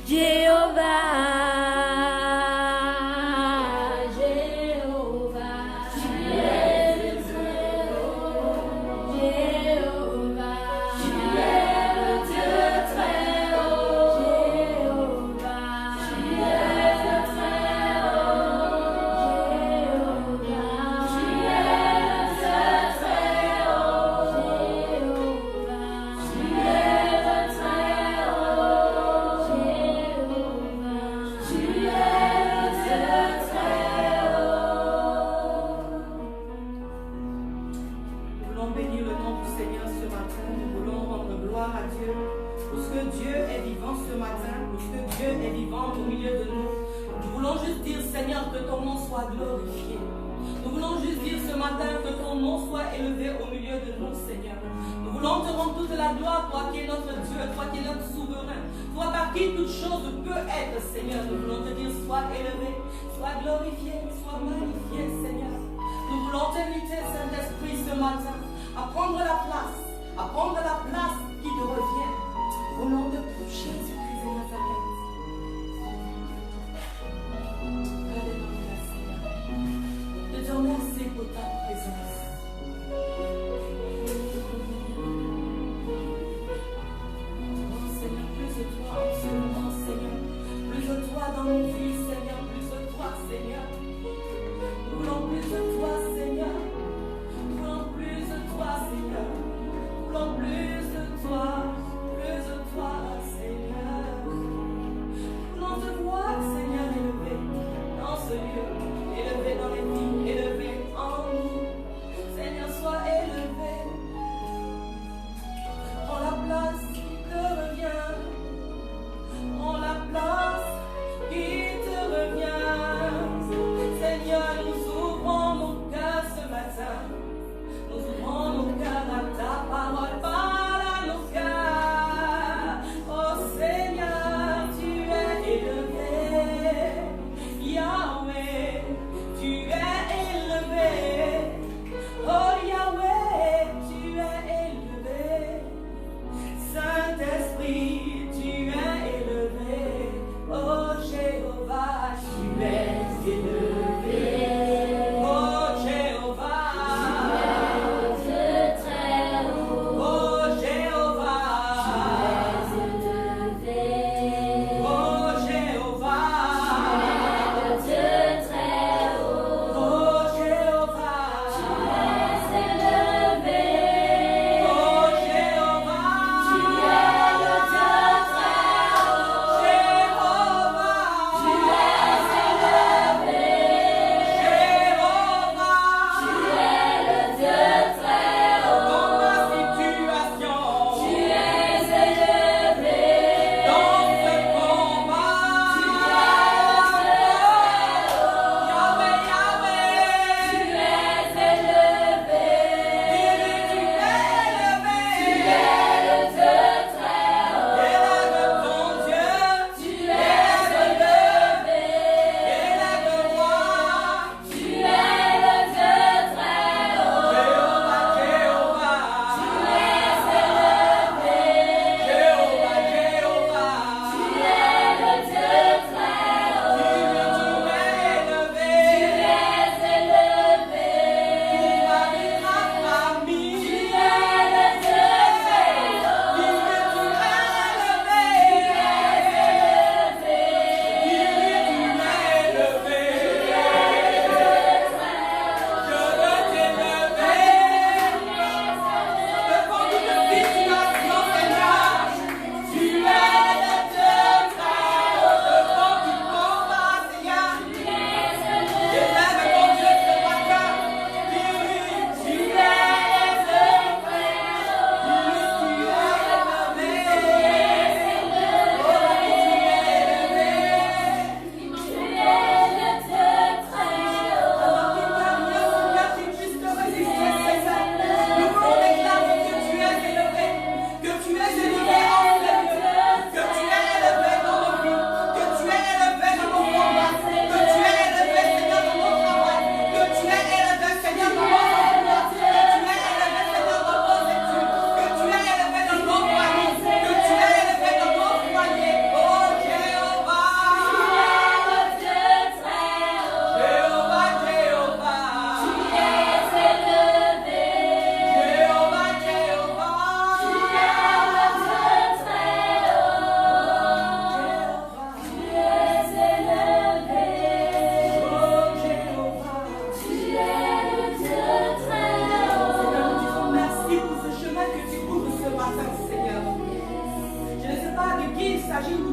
Plus de toi,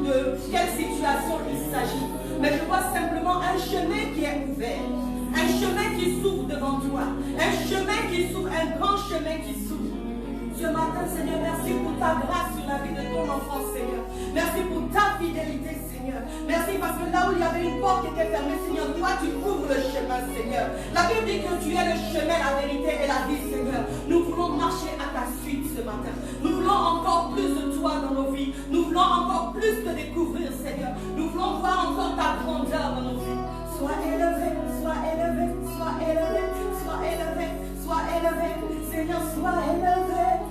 de quelle situation il s'agit. Mais je vois simplement un chemin qui est ouvert. Un chemin qui s'ouvre devant toi. Un chemin qui s'ouvre, un grand chemin qui s'ouvre. Ce matin, Seigneur, merci pour ta grâce sur la vie de ton enfant, Seigneur. Merci pour ta fidélité, Seigneur. Merci parce que là où il y avait une porte qui était fermée, Seigneur, toi tu ouvres le chemin, Seigneur. La Bible dit que tu es le chemin, la vérité et la vie, Seigneur. Nous voulons marcher à ta suite ce matin. Nous voulons encore plus de toi dans nos vies. Nous voulons encore plus te découvrir, Seigneur. Nous voulons voir encore ta grandeur dans nos vies. Sois élevé, sois élevé, sois élevé, sois élevé, sois élevé. Seigneur, sois élevé.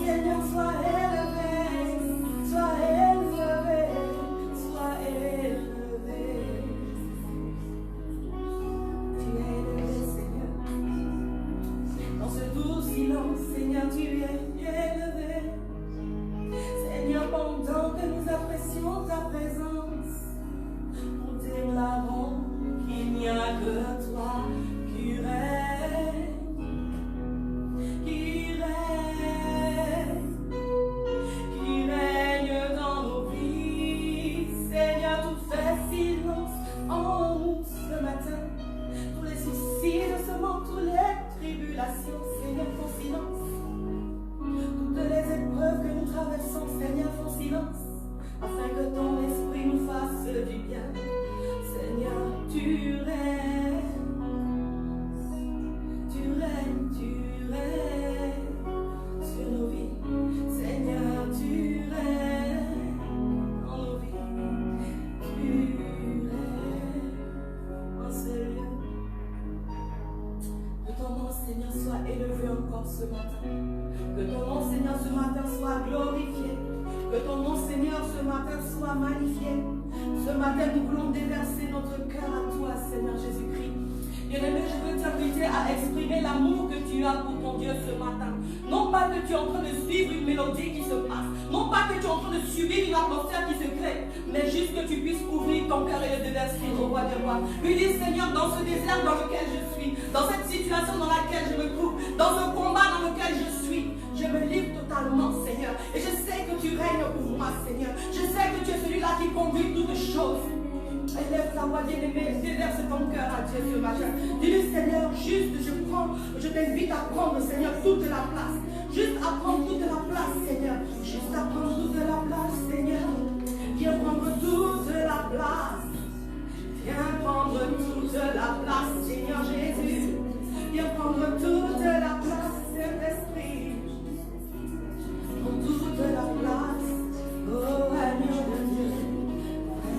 Seigneur, sois élevé, sois élevé, sois élevé. Tu es élevé, Seigneur. Dans ce doux silence, Seigneur, tu es élevé. Seigneur, pendant que nous apprécions ta présence, nous déclarons qu'il n'y a que toi qui règne, qui règne dans nos vies. Seigneur, tout fait silence en nous ce matin. Tous les soucis de ce monde, toutes les tribulations, Seigneur, font silence. Toutes les épreuves que nous traversons, Seigneur, font silence, afin que ton esprit nous fasse du bien. Seigneur, tu règnes, tu règnes, tu règnes sur nos vies. Seigneur, tu règnes dans nos vies. Tu règnes en ce lieu. Que ton nom, Seigneur, soit élevé encore ce matin. Que ton nom, Seigneur, ce matin soit glorifié. Que ton nom, Seigneur, ce matin soit magnifié. Ce matin, nous voulons déverser notre cœur à toi, Seigneur Jésus-Christ. Bien-aimé, je veux t'inviter à exprimer l'amour que tu as pour ton Dieu ce matin. Non pas que tu es en train de suivre une mélodie qui se passe. Non pas que tu es en train de subir une atmosphère qui se crée. Mais juste que tu puisses ouvrir ton cœur et le déverser au roi des rois. Lui dis, Seigneur, dans ce désert dans lequel je suis, dans cette situation dans laquelle je me trouve, dans ce combat dans lequel je suis, je me livre totalement, Seigneur. Et je sais que tu règnes pour moi, Seigneur. Je sais que tu es celui-là qui conduit toutes choses. Élève ta voix, bien-aimée, déverse ton cœur à Dieu ce matin. Dis-lui, Seigneur, juste je t'invite à prendre, Seigneur, toute la place. Juste à prendre toute la place, Seigneur. Juste à prendre toute la place, Seigneur. Viens prendre toute la place. Viens prendre toute la place, Seigneur Jésus. Viens prendre toute la place, Saint-Esprit. Prends toute la place, oh agneau de Dieu.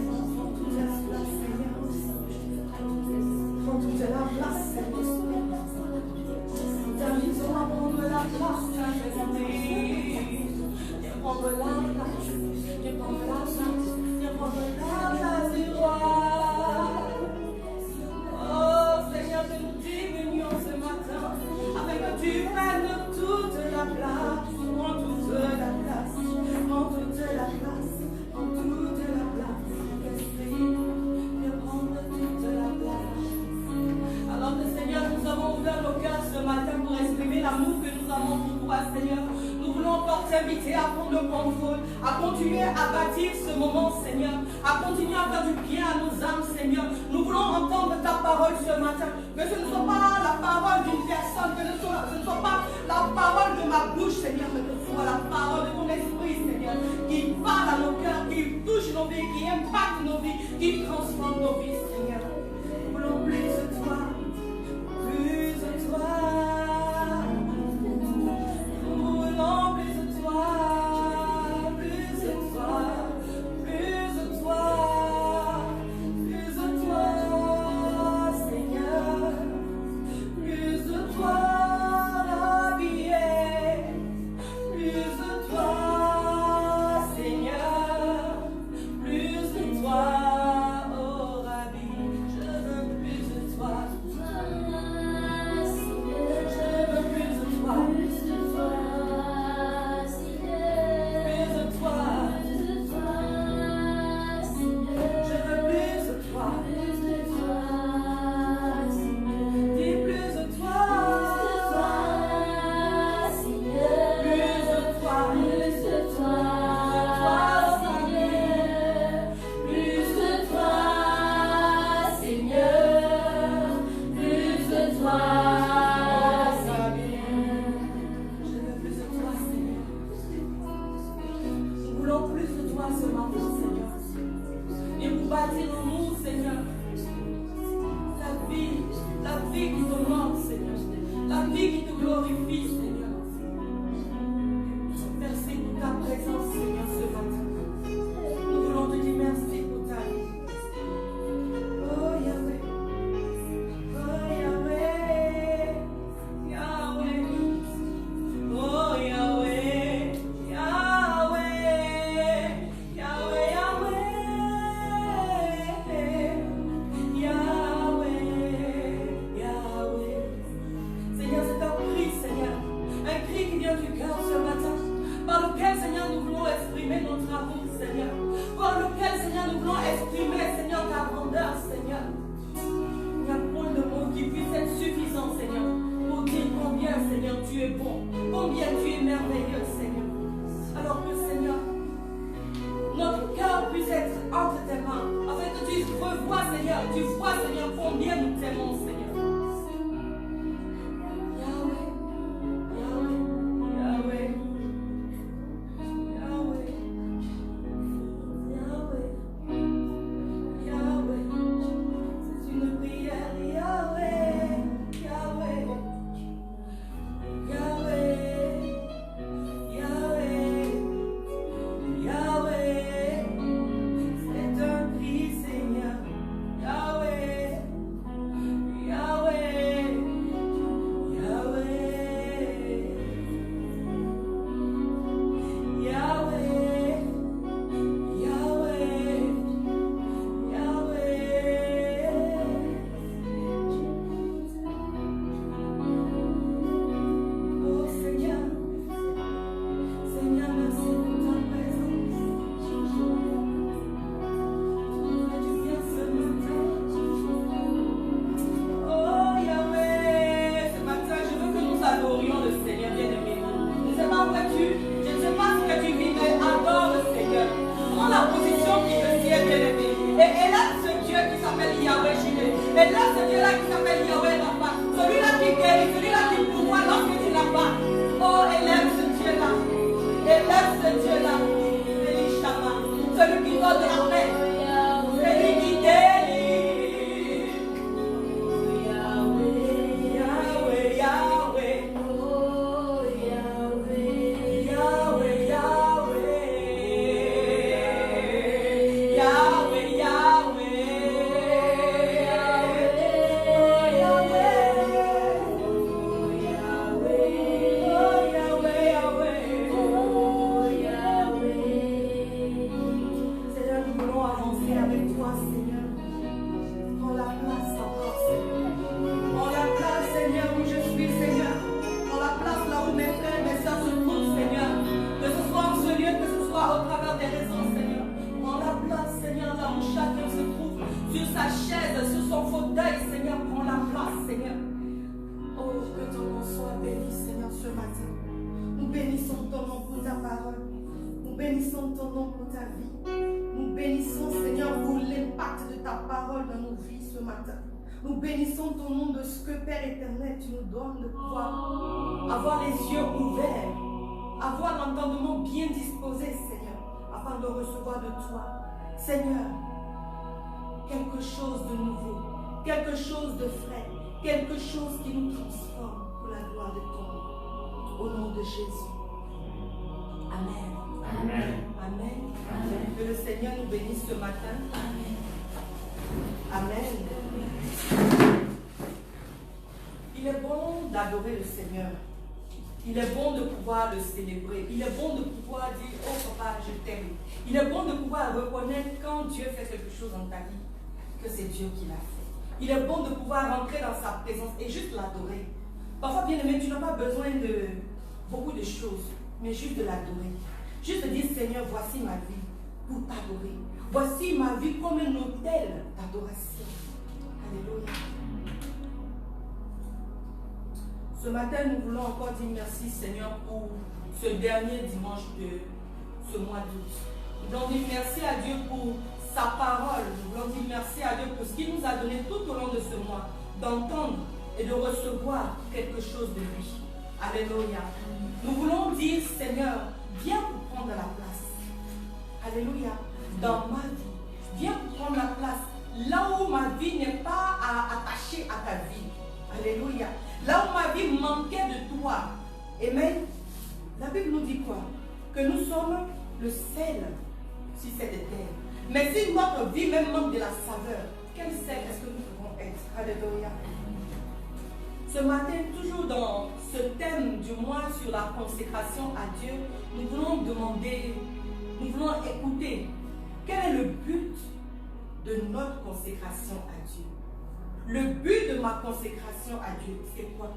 Prends toute la place, Seigneur. Prends toute la place, Seigneur. T'invitons à prendre la place, Saint-Esprit. Viens prendre la place, viens prendre la place, viens prendre la place du roi. Oh Seigneur, que nous diminuons ce matin, afin que tu prennes toute la place. Prends toute la place, prends toute la place, prends toute la place. Esprit, viens prendre toute la place. Alors que Seigneur, nous avons ouvert nos cœurs ce matin pour exprimer l'amour que nous avons pour toi, Seigneur. Nous voulons encore t'inviter à prendre le contrôle, à continuer à bâtir ce moment, Seigneur, à continuer à faire du bien à nos âmes, Seigneur. Nous voulons entendre ta parole ce matin, que ce ne soit pas la parole d'une personne, que ce ne soit pas la parole de ma bouche, Seigneur, mais que ce soit la parole de ton esprit, Seigneur, qui parle à nos cœurs, qui touche nos vies, qui impacte nos vies, qui transforme nos vies, Seigneur. Nous voulons plus de toi, plus de toi. Seigneur, plus de toi, oh Rabbi. Seigneur de la paix. C'est lui qui délivre. Yahweh, Yahweh. Yahweh, Yahweh. Yahweh, Seigneur, nous voulons avancer avec toi, Seigneur. Prends la place encore, Seigneur. Prends la place, Seigneur, où je suis, Seigneur. Prends la place là où mes frères et mes soeurs se trouvent, Seigneur. Que ce soit en ce lieu, que ce soit au travers des raisons, Seigneur. Prends la place, Seigneur, là où chacun se trouve. Sur sa chaise, sur son fauteuil, Seigneur. Prends la place, Seigneur. Oh, que ton nom soit béni, Seigneur, ce matin. Nous bénissons ton nom pour ta parole. Nous bénissons ton nom pour ta vie. Nous bénissons, Seigneur, pour l'impact de ta parole dans nos vies ce matin. Nous bénissons ton nom de ce que, Père éternel, tu nous donnes de pouvoir avoir les yeux ouverts, avoir l'entendement bien disposé, Seigneur, afin de recevoir de toi, Seigneur, quelque chose de nouveau, quelque chose de frais, quelque chose qui nous transforme pour la gloire de ton nom. Au nom de Jésus. Amen. Amen. Amen. Amen. Que le Seigneur nous bénisse ce matin. Amen. Amen. Il est bon d'adorer le Seigneur. Il est bon de pouvoir le célébrer. Il est bon de pouvoir dire, oh papa, je t'aime. Il est bon de pouvoir reconnaître quand Dieu fait quelque chose dans ta vie, que c'est Dieu qui l'a fait. Il est bon de pouvoir rentrer dans sa présence et juste l'adorer. Parfois, bien aimé, tu n'as pas besoin de beaucoup de choses, mais juste de l'adorer. Juste de dire, Seigneur, voici ma vie pour t'adorer. Voici ma vie comme un autel d'adoration. Alléluia. Ce matin, nous voulons encore dire merci, Seigneur, pour ce dernier dimanche de ce mois d'août. Nous voulons dire merci à Dieu pour sa parole. Nous voulons dire merci à Dieu pour ce qu'il nous a donné tout au long de ce mois, d'entendre et de recevoir quelque chose de lui. Alléluia. Nous voulons dire, Seigneur, viens pour prendre la place. Alléluia. Dans ma vie, viens pour prendre la place. Là où ma vie n'est pas attachée à ta vie. Alléluia. Là où ma vie manquait de toi. Amen. La Bible nous dit quoi? Que nous sommes le sel sur cette terre. Mais si notre vie même manque de la saveur, quel sel est-ce que nous devons être? Alléluia. Ce matin, toujours dans ce thème du mois sur la consécration à Dieu, nous voulons demander, nous voulons écouter quel est le but de notre consécration à Dieu. Le but de ma consécration à Dieu, c'est quoi?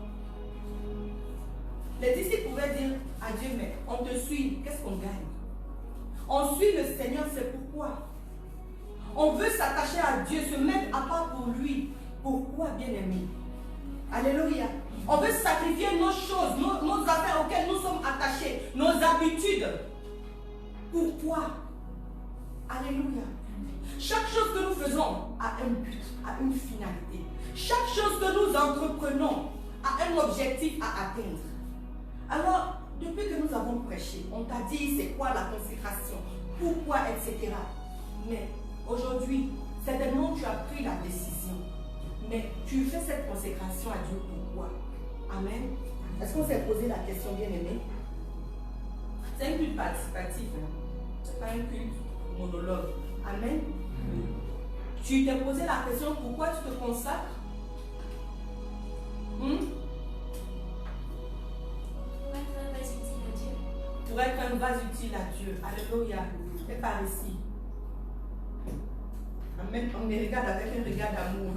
Les disciples pouvaient dire à Dieu, mais on te suit, qu'est-ce qu'on gagne? On suit le Seigneur, c'est pourquoi? On veut s'attacher à Dieu, se mettre à part pour lui. Pourquoi, bien-aimé? Alléluia. On veut sacrifier nos choses, nos affaires auxquelles nous sommes attachés, nos habitudes. Pourquoi? Alléluia. Chaque chose que nous faisons a un but, a une finalité. Chaque chose que nous entreprenons a un objectif à atteindre. Alors, depuis que nous avons prêché, on t'a dit c'est quoi la consécration, pourquoi, etc. Mais aujourd'hui, certainement tu as pris la décision. Mais tu fais cette consécration à Dieu pourquoi? Amen. Est-ce qu'on s'est posé la question, bien-aimé? C'est un culte participatif. Ce n'est pas un culte monologue. Amen. Tu t'es posé la question pourquoi tu te consacres? Pour être un vase utile à Dieu. Alléluia. Et par ici. Amen. On les regarde avec un regard d'amour.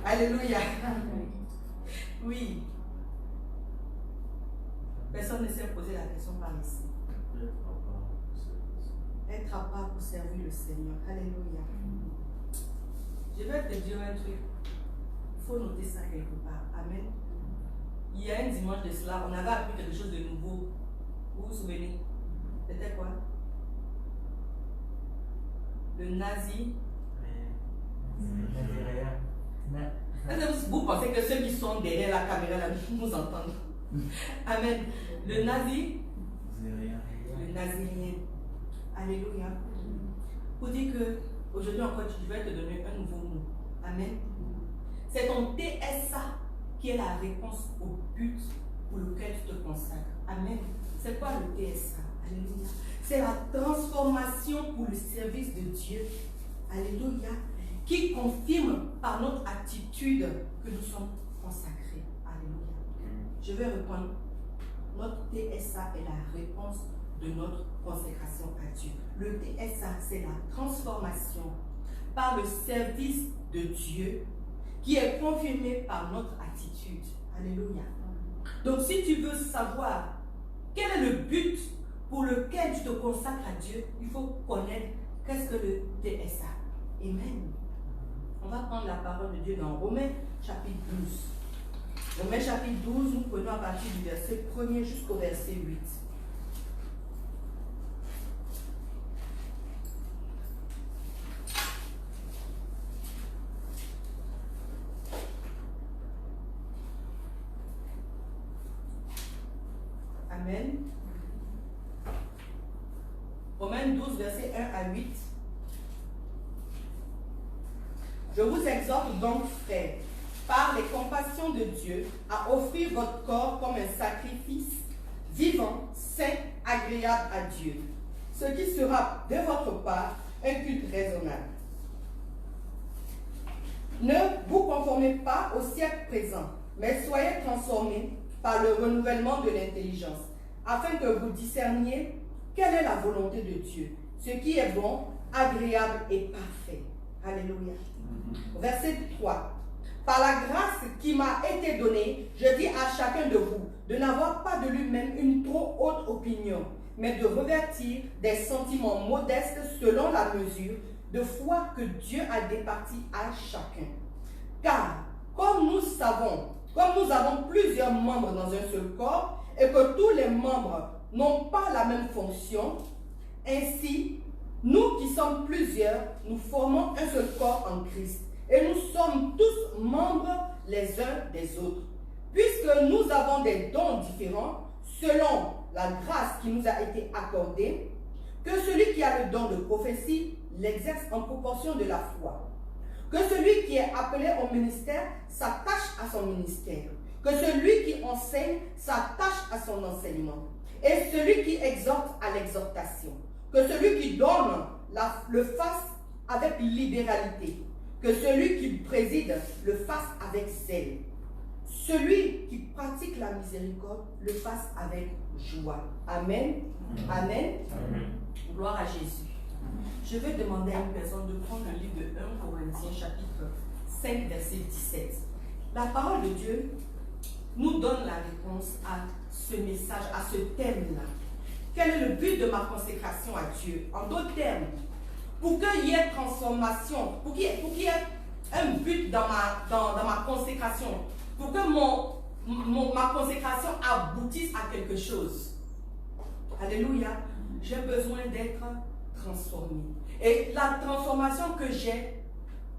Alléluia. Oui. Personne ne s'est posé la question par ici. Être à part pour servir le Seigneur. Alléluia. Je vais te dire un truc. Il faut noter ça quelque part. Amen. Il y a un dimanche de cela, on avait appris quelque chose de nouveau. Vous vous souvenez? C'était quoi? Le nazi. Est-ce que vous pensez que ceux qui sont derrière la caméra là, nous entendent? Amen. Le nazi. Le nazirien. Alléluia. pour dire que aujourd'hui encore, tu devrais te donner un nouveau mot. Amen. C'est ton TSA qui est la réponse au but pour lequel tu te consacres. Amen. C'est quoi le TSA? Alléluia. C'est la transformation pour le service de Dieu. Alléluia. Qui confirme par notre attitude que nous sommes consacrés. Alléluia. Je vais reprendre. Notre TSA est la réponse de notre consécration à Dieu. Le TSA, c'est la transformation par le service de Dieu qui est confirmé par notre attitude. Alléluia. Donc si tu veux savoir quel est le but pour lequel tu te consacres à Dieu, il faut connaître qu'est-ce que le TSA. Amen. On va prendre la parole de Dieu dans Romains chapitre 12. Romains chapitre 12, nous prenons à partir du verset 1er jusqu'au verset 8. Amen. Romains 12, verset 1 à 8. Je vous exhorte donc, frères, par les compassions de Dieu, à offrir votre corps comme un sacrifice vivant, saint, agréable à Dieu, ce qui sera de votre part un culte raisonnable. Ne vous conformez pas au siècle présent, mais soyez transformés par le renouvellement de l'intelligence, afin que vous discerniez quelle est la volonté de Dieu, ce qui est bon, agréable et parfait. Alléluia. Verset 3. Par la grâce qui m'a été donnée, je dis à chacun de vous de n'avoir pas de lui-même une trop haute opinion, mais de revêtir des sentiments modestes selon la mesure de foi que Dieu a départie à chacun. Car, comme nous avons plusieurs membres dans un seul corps, et que tous les membres n'ont pas la même fonction, ainsi, nous qui sommes plusieurs, nous formons un seul corps en Christ. Et nous sommes tous membres les uns des autres. Puisque nous avons des dons différents, selon la grâce qui nous a été accordée, que celui qui a le don de prophétie l'exerce en proportion de la foi. Que celui qui est appelé au ministère s'attache à son ministère. Que celui qui enseigne s'attache à son enseignement. Et celui qui exhorte à l'exhortation. Que celui qui donne le fasse avec libéralité. Que celui qui préside le fasse avec zèle. Celui qui pratique la miséricorde le fasse avec joie. Amen. Amen. Amen. Gloire à Jésus. Je vais demander à une personne de prendre le livre de 1 Corinthiens chapitre 5 verset 17. La parole de Dieu nous donne la réponse à ce message, à ce thème-là. Quel est le but de ma consécration à Dieu? En d'autres termes, pour qu'il y ait transformation, pour qu'il y ait un but dans ma consécration, pour que ma consécration aboutisse à quelque chose. Alléluia. J'ai besoin d'être transformé. Et la transformation que j'ai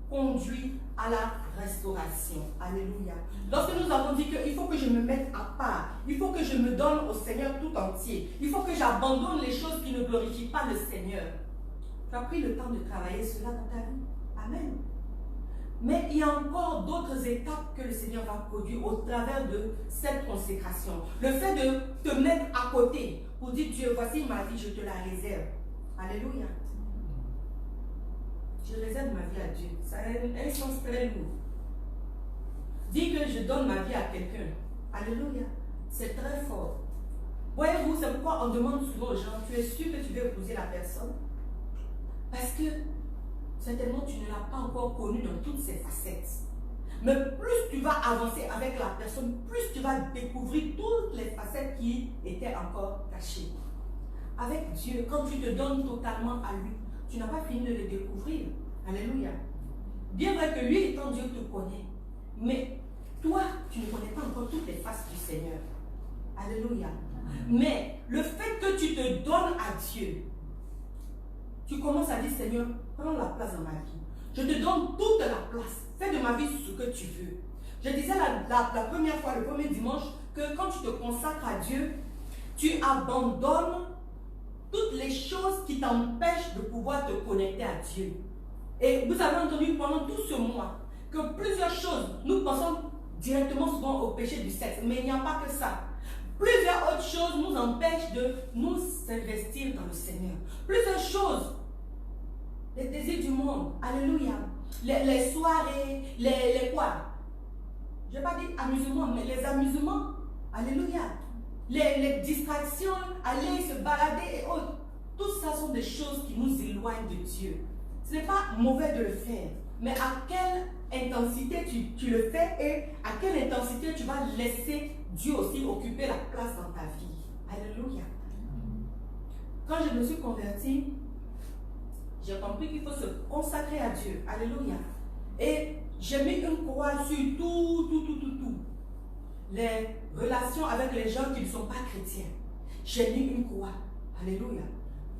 conduit à la restauration. Alléluia. Lorsque nous avons dit qu'il faut que je me mette à part, il faut que je me donne au Seigneur tout entier, il faut que j'abandonne les choses qui ne glorifient pas le Seigneur. Tu as pris le temps de travailler cela dans ta vie. Amen. Mais il y a encore d'autres étapes que le Seigneur va produire au travers de cette consécration. Le fait de te mettre à côté pour dire Dieu, voici ma vie, je te la réserve. Alléluia. Je réserve ma vie à Dieu. Ça a un sens très lourd. Dire que je donne ma vie à quelqu'un. Alléluia. C'est très fort. Voyez-vous, c'est pourquoi on demande souvent aux gens, tu es sûr que tu veux épouser la personne? Parce que certainement tu ne l'as pas encore connue dans toutes ses facettes. Mais plus tu vas avancer avec la personne, plus tu vas découvrir toutes les facettes qui étaient encore cachées. Avec Dieu, quand tu te donnes totalement à lui, tu n'as pas fini de le découvrir. Alléluia. Bien vrai que lui étant Dieu te connaît, mais toi, tu ne connais pas encore toutes les faces du Seigneur. Alléluia. Mais le fait que tu te donnes à Dieu, tu commences à dire, Seigneur, prends la place dans ma vie. Je te donne toute la place. Fais de ma vie ce que tu veux. Je disais la première fois, le premier dimanche, que quand tu te consacres à Dieu, tu abandonnes toutes les choses qui t'empêchent de pouvoir te connecter à Dieu. Et vous avez entendu pendant tout ce mois que plusieurs choses, nous pensons directement souvent au péché du sexe, mais il n'y a pas que ça. Plusieurs autres choses nous empêchent de nous investir dans le Seigneur. Plusieurs choses, les désirs du monde, alléluia, les soirées, les quoi? Je n'ai pas dit amusement, mais les amusements, alléluia, les distractions, aller se balader et autres. Tout ça sont des choses qui nous éloignent de Dieu. Ce n'est pas mauvais de le faire, mais à quelle intensité tu le fais et à quelle intensité tu vas laisser Dieu aussi occuper la place dans ta vie. Alléluia. Quand je me suis convertie, j'ai compris qu'il faut se consacrer à Dieu. Alléluia. Et j'ai mis une croix sur tout. Les relations avec les gens qui ne sont pas chrétiens. J'ai mis une croix. Alléluia.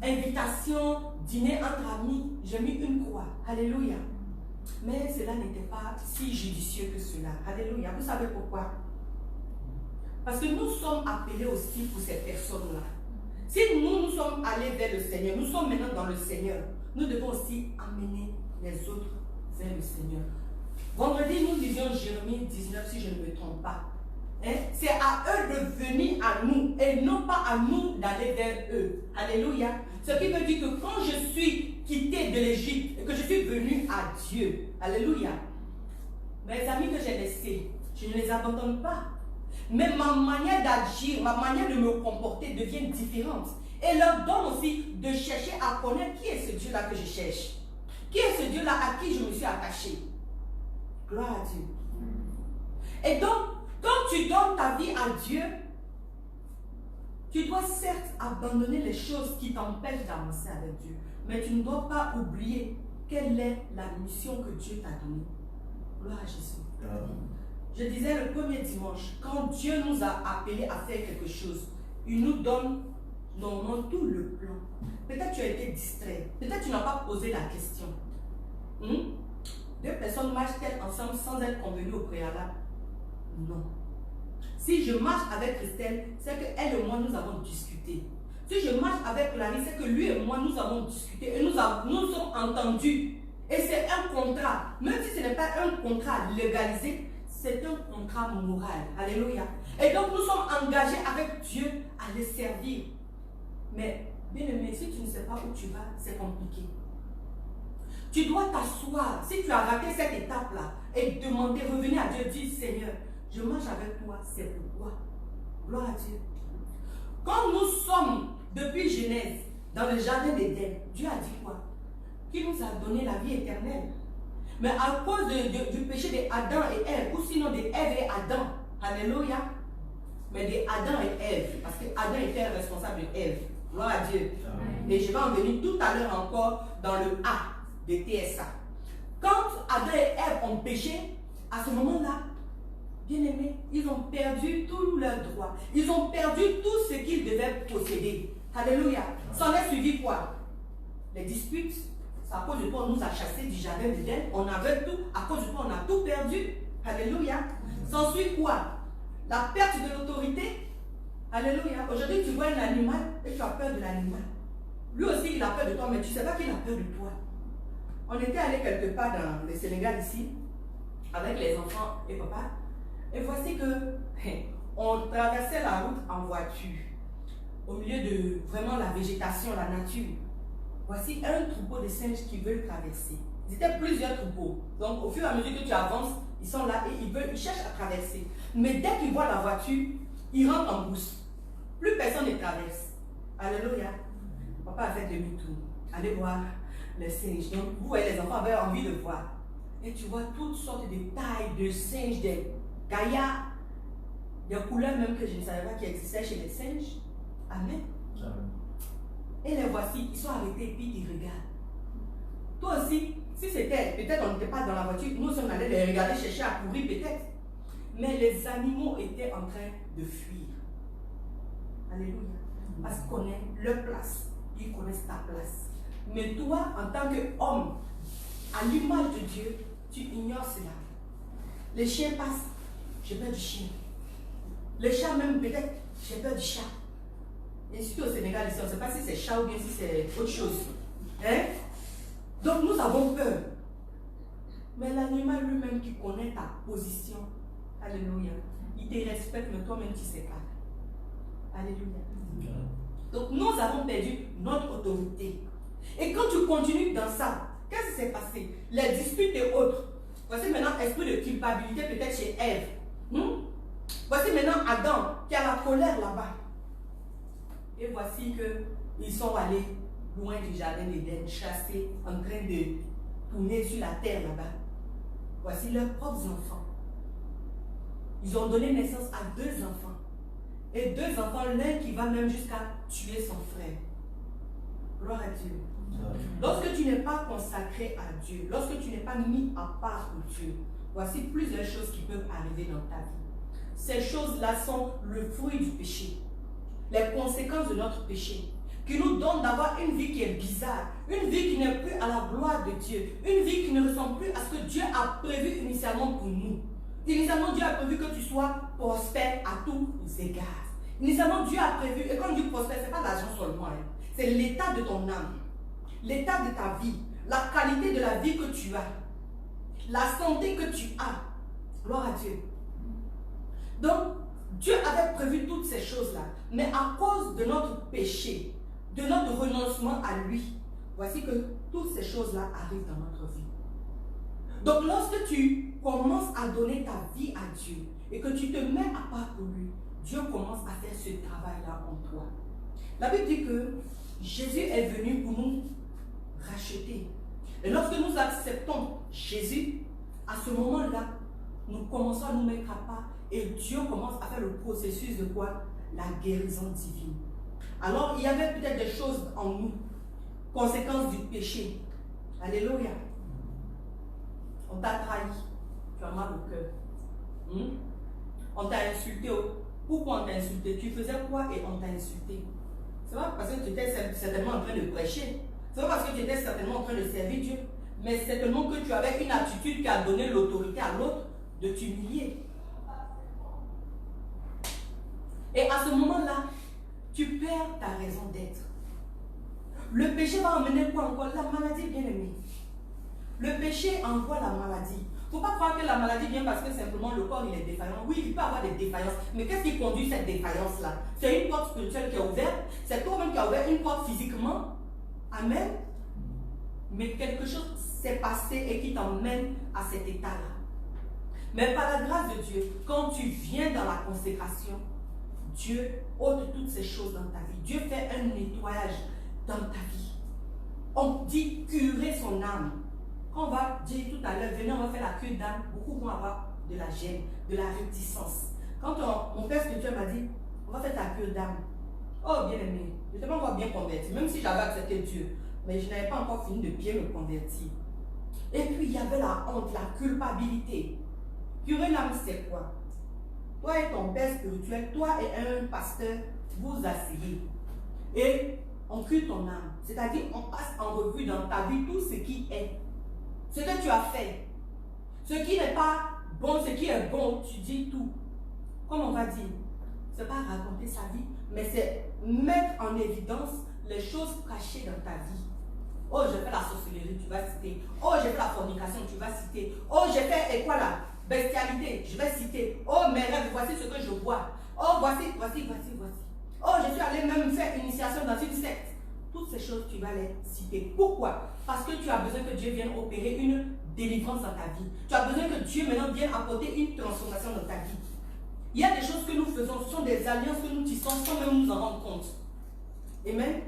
Invitation, dîner entre amis, j'ai mis une croix. Alléluia. Mais cela n'était pas si judicieux que cela. Alléluia. Vous savez pourquoi? Parce que nous sommes appelés aussi pour ces personnes-là. Si nous sommes allés vers le Seigneur, nous sommes maintenant dans le Seigneur, nous devons aussi amener les autres vers le Seigneur. Vendredi, nous lisions Jérémie 19, si je ne me trompe pas. C'est à eux de venir à nous et non pas à nous d'aller vers eux. Alléluia. Ce qui veut dire que quand je suis quitté de l'Égypte et que je suis venu à Dieu, alléluia, mes amis que j'ai laissés, je ne les abandonne pas. Mais ma manière d'agir, ma manière de me comporter devient différente. Et leur donne aussi de chercher à connaître qui est ce Dieu-là que je cherche. Qui est ce Dieu-là à qui je me suis attaché. Gloire à Dieu. Et donc, quand tu donnes ta vie à Dieu, tu dois certes abandonner les choses qui t'empêchent d'avancer avec Dieu. Mais tu ne dois pas oublier quelle est la mission que Dieu t'a donnée. Gloire à Jésus. Je disais le premier dimanche, quand Dieu nous a appelés à faire quelque chose, il nous donne normalement tout le plan. Peut-être tu as été distrait, peut-être tu n'as pas posé la question. Deux personnes marchent-elles ensemble sans être convenues au préalable? Non. Si je marche avec Christelle, c'est qu'elle et moi nous avons discuté. Si je marche avec Larry, c'est que lui et moi nous avons discuté et nous sommes entendus. Et c'est un contrat. Même si ce n'est pas un contrat légalisé, c'est un contrat moral. Alléluia. Et donc nous sommes engagés avec Dieu à le servir. Mais bien aimé, si tu ne sais pas où tu vas, c'est compliqué. Tu dois t'asseoir. Si tu as raté cette étape-là et demander, revenir à Dieu, dire Seigneur, je marche avec toi, c'est pourquoi. Gloire à Dieu. Quand nous sommes, depuis Genèse, dans le jardin d'Éden, Dieu a dit quoi? Qu'il nous a donné la vie éternelle. Mais à cause du péché d'Adam et Ève, ou sinon d'Ève et Adam, alléluia, mais d'Adam et Ève, parce que Adam était responsable d'Ève. Gloire à Dieu. Amen. Et je vais en venir tout à l'heure encore dans le A de TSA. Quand Adam et Ève ont péché, à ce moment-là, bien aimés, ils ont perdu tous leurs droits. Ils ont perdu tout ce qu'ils devaient posséder. Alléluia. S'en est suivi quoi? Les disputes. C'est à cause de toi, on nous a chassés du jardin d'Éden. On avait tout. À cause de toi, on a tout perdu. Alléluia. S'ensuit quoi? La perte de l'autorité. Alléluia. Aujourd'hui, tu vois un animal et tu as peur de l'animal. Lui aussi, il a peur de toi, mais tu ne sais pas qu'il a peur de toi. On était allé quelque part dans le Sénégal ici, avec les enfants et papa. Et voici que on traversait la route en voiture, au milieu de vraiment la végétation, la nature. Voici un troupeau de singes qui veulent traverser. Ils étaient plusieurs troupeaux. Donc au fur et à mesure que tu avances, ils sont là et ils cherchent à traverser. Mais dès qu'ils voient la voiture, ils rentrent en brousse. Plus personne ne traverse. Alléluia. Papa a fait demi-tour. Allez voir les singes. Donc vous voyez, les enfants avaient envie de voir. Et tu vois toutes sortes de tailles de singes, des gaillards, des couleurs même que je ne savais pas qui existaient chez les singes. Amen. Amen. Et les voici, ils sont arrêtés et puis ils regardent. Toi aussi, si c'était, peut-être on n'était pas dans la voiture, nous on allait les regarder, chercher à courir peut-être. Mais les animaux étaient en train de fuir. Alléluia. Parce qu'ils connaissent leur place, ils connaissent ta place. Mais toi, en tant qu'homme, à l'image de Dieu, tu ignores cela. Les chiens passent, j'ai peur du chien. Les chats même peut-être, j'ai peur du chat. Et surtout au Sénégal, ici, on ne sait pas si c'est chat ou bien si c'est autre chose. Hein? Donc nous avons peur. Mais l'animal lui-même qui connaît ta position, alléluia, il te respecte, mais toi-même tu sais pas. Alléluia. Donc nous avons perdu notre autorité. Et quand tu continues dans ça, qu'est-ce qui s'est passé? Les disputes et autres. Voici maintenant esprit de culpabilité peut-être chez Ève. Voici maintenant Adam qui a la colère là-bas. Et voici qu'ils sont allés loin du jardin d'Éden, chassés, en train de tourner sur la terre là-bas. Voici leurs propres enfants. Ils ont donné naissance à 2 enfants. Et 2 enfants, l'un qui va même jusqu'à tuer son frère. Gloire à Dieu. Lorsque tu n'es pas consacré à Dieu, lorsque tu n'es pas mis à part pour Dieu, voici plusieurs choses qui peuvent arriver dans ta vie. Ces choses-là sont le fruit du péché, les conséquences de notre péché, qui nous donnent d'avoir une vie qui est bizarre, une vie qui n'est plus à la gloire de Dieu, une vie qui ne ressemble plus à ce que Dieu a prévu initialement pour nous. Initialement, Dieu a prévu que tu sois prospère à tous les égards. Initialement, Dieu a prévu, et quand on dit prospère, ce n'est pas l'argent seulement, hein. C'est l'état de ton âme, l'état de ta vie, la qualité de la vie que tu as, la santé que tu as. Gloire à Dieu. Donc, Dieu avait prévu toutes ces choses-là, mais à cause de notre péché, de notre renoncement à lui, voici que toutes ces choses-là arrivent dans notre vie. Donc, lorsque tu commences à donner ta vie à Dieu et que tu te mets à part pour lui, Dieu commence à faire ce travail-là en toi. La Bible dit que Jésus est venu pour nous racheter. Et lorsque nous acceptons Jésus, à ce moment-là, nous commençons à nous mettre à part et Dieu commence à faire le processus de quoi? La guérison divine. Alors, il y avait peut-être des choses en nous, conséquences du péché. Alléluia. On t'a trahi, tu as mal au cœur. On t'a insulté. Pourquoi on t'a insulté? Tu faisais quoi et on t'a insulté? C'est pas parce que tu étais certainement en train de prêcher. C'est pas parce que tu étais certainement en train de servir Dieu. Mais c'est tellement que tu avais une attitude qui a donné l'autorité à l'autre de t'humilier. Et à ce moment-là, tu perds ta raison d'être. Le péché va emmener quoi encore? La maladie, bien aimée. Le péché envoie la maladie. Il ne faut pas croire que la maladie vient parce que simplement le corps il est défaillant. Oui, il peut avoir des défaillances. Mais qu'est-ce qui conduit cette défaillance-là? C'est une porte spirituelle qui est ouverte. C'est toi-même qui as ouvert une porte physiquement. Amen. Mais quelque chose s'est passé et qui t'emmène à cet état-là. Mais par la grâce de Dieu, quand tu viens dans la consécration, Dieu ôte toutes ces choses dans ta vie. Dieu fait un nettoyage dans ta vie. On dit curer son âme. Quand on va dire tout à l'heure, venez, on va faire la cure d'âme, beaucoup vont avoir de la gêne, de la réticence. Quand mon père spirituel m'a dit, on va faire ta cure d'âme. Oh, bien aimé, je n'étais pas encore bien converti, même si j'avais accepté Dieu. Mais je n'avais pas encore fini de bien me convertir. Et puis, il y avait la honte, la culpabilité. Curer l'âme, c'est quoi? Toi et ton père spirituel, toi et un pasteur, vous asseyez. Et on cure ton âme. C'est-à-dire, on passe en revue dans ta vie tout ce qui est. Ce que tu as fait. Ce qui n'est pas bon, ce qui est bon, tu dis tout. Comme on va dire, ce n'est pas raconter sa vie, mais c'est mettre en évidence les choses cachées dans ta vie. Oh, j'ai fait la sorcellerie, tu vas citer. Oh, j'ai fait la fornication, tu vas citer. Oh, j'ai fait, et quoi là? Bestialité, je vais citer. Oh, mes rêves, voici ce que je vois. Oh, voici. Oh, je suis allé même faire initiation dans une secte. Toutes ces choses, tu vas les citer. Pourquoi? Parce que tu as besoin que Dieu vienne opérer une délivrance dans ta vie. Tu as besoin que Dieu maintenant vienne apporter une transformation dans ta vie. Il y a des choses que nous faisons, ce sont des alliances que nous tissons sans même nous en rendre compte. Amen.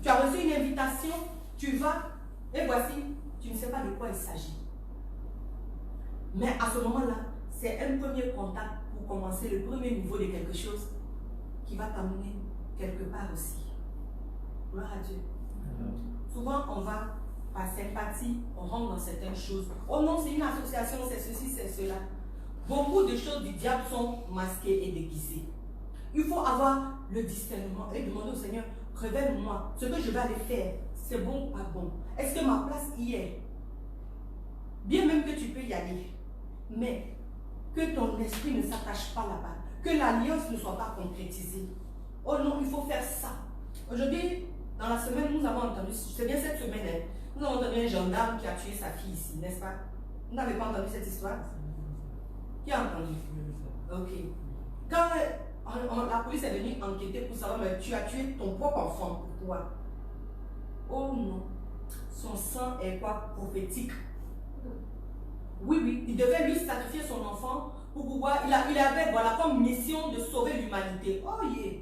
Tu as reçu une invitation, tu vas, et voici, tu ne sais pas de quoi il s'agit. Mais à ce moment-là, c'est un premier contact pour commencer le premier niveau de quelque chose qui va t'amener quelque part aussi. Gloire à Dieu. Souvent, on va par sympathie, on rentre dans certaines choses. Oh non, c'est une association, c'est ceci, c'est cela. Beaucoup de choses du diable sont masquées et déguisées. Il faut avoir le discernement et demander au Seigneur, révèle-moi ce que je vais aller faire. C'est bon ou pas bon? Est-ce que ma place y est? Bien même que tu peux y aller, mais que ton esprit ne s'attache pas là-bas, que l'alliance ne soit pas concrétisée. Oh non, il faut faire ça. Aujourd'hui, dans la semaine, nous avons entendu, c'est bien cette semaine, hein, nous avons entendu un gendarme qui a tué sa fille ici, n'est-ce pas? Vous n'avez pas entendu cette histoire? Qui a entendu? Ok. Quand la police est venue enquêter pour savoir, mais tu as tué ton propre enfant, pourquoi? Oh non. Son sang est quoi? Prophétique. Oui, oui. Il devait lui sacrifier son enfant pour pouvoir. Il avait voilà, comme mission de sauver l'humanité. Oh yeah.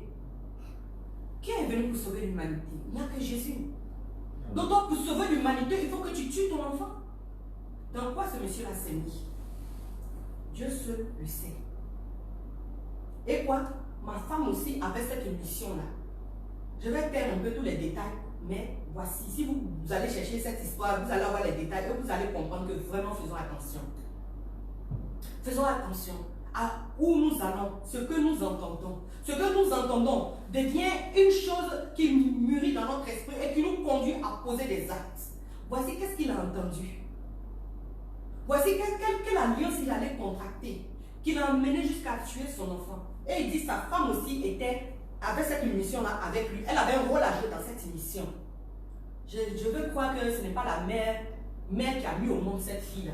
Qui est venu pour sauver l'humanité? Il n'y a que Jésus. Donc pour sauver l'humanité, il faut que tu tues ton enfant. Dans quoi ce monsieur-là s'est mis? Dieu seul le sait. Et quoi? Ma femme aussi avait cette mission-là. Je vais taire un peu tous les détails, mais voici. Si vous allez chercher cette histoire, vous allez avoir les détails et vous allez comprendre que vraiment faisons attention. Faisons attention à où nous allons, ce que nous entendons. Ce que nous entendons devient une chose qui mûrit dans notre esprit et qui nous conduit à poser des actes. Voici qu'est-ce qu'il a entendu. Voici quelle alliance il allait contracter, qui l'a emmené jusqu'à tuer son enfant. Et il dit sa femme aussi avait cette mission-là avec lui. Elle avait un rôle à jouer dans cette mission. Je veux croire que ce n'est pas la mère qui a mis au monde cette fille-là.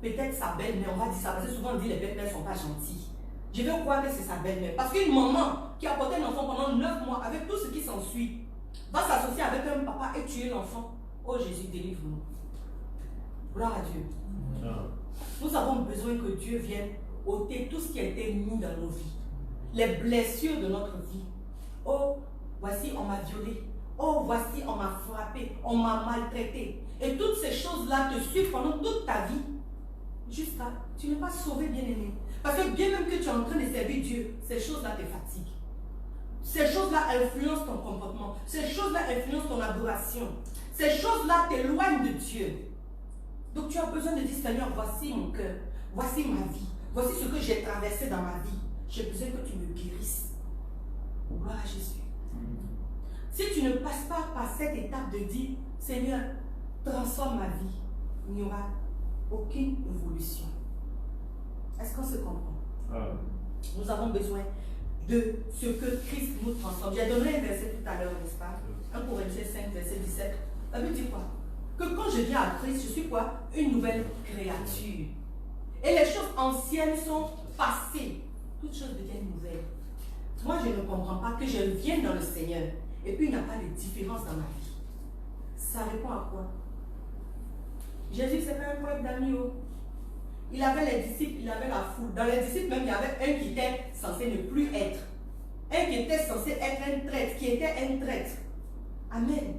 Peut-être sa belle-mère, on va dire ça, parce que souvent on dit les belles-mères ne sont pas gentilles. Je veux croire que c'est sa belle-mère. Parce qu'une maman qui a porté un enfant pendant 9 mois, avec tout ce qui s'ensuit, va s'associer avec un papa et tuer l'enfant. Oh Jésus, délivre-nous. Gloire à Dieu. Nous avons besoin que Dieu vienne ôter tout ce qui a été mis dans nos vies. Les blessures de notre vie. Oh, voici, on m'a violé. Oh, voici, on m'a frappé. On m'a maltraité. Et toutes ces choses-là te suivent pendant toute ta vie. Jusqu'à, tu n'es pas sauvé, bien-aimé. Parce que bien même que tu es en train de servir Dieu, ces choses-là te fatiguent. Ces choses-là influencent ton comportement. Ces choses-là influencent ton adoration. Ces choses-là t'éloignent de Dieu. Donc tu as besoin de dire, Seigneur, voici mon cœur. Voici ma vie. Voici ce que j'ai traversé dans ma vie. J'ai besoin que tu me guérisses. Gloire à Jésus. Si tu ne passes pas par cette étape de dire, Seigneur, transforme ma vie, il n'y aura aucune évolution. Est-ce qu'on se comprend? Nous avons besoin de ce que Christ nous transforme. J'ai donné un verset tout à l'heure, n'est-ce pas? 1 Corinthiens 5, verset 17. Ça veut dire quoi? Que quand je viens à Christ, je suis quoi? Une nouvelle créature. Et les choses anciennes sont passées. Toutes choses deviennent nouvelles. Moi, je ne comprends pas que je vienne dans le Seigneur et puis il n'y a pas de différence dans ma vie. Ça répond à quoi? Jésus, c'est pas un problème d'amis. Il avait les disciples, il avait la foule. Dans les disciples même, il y avait un qui était censé ne plus être. Un qui était censé être un traître, qui était un traître. Amen.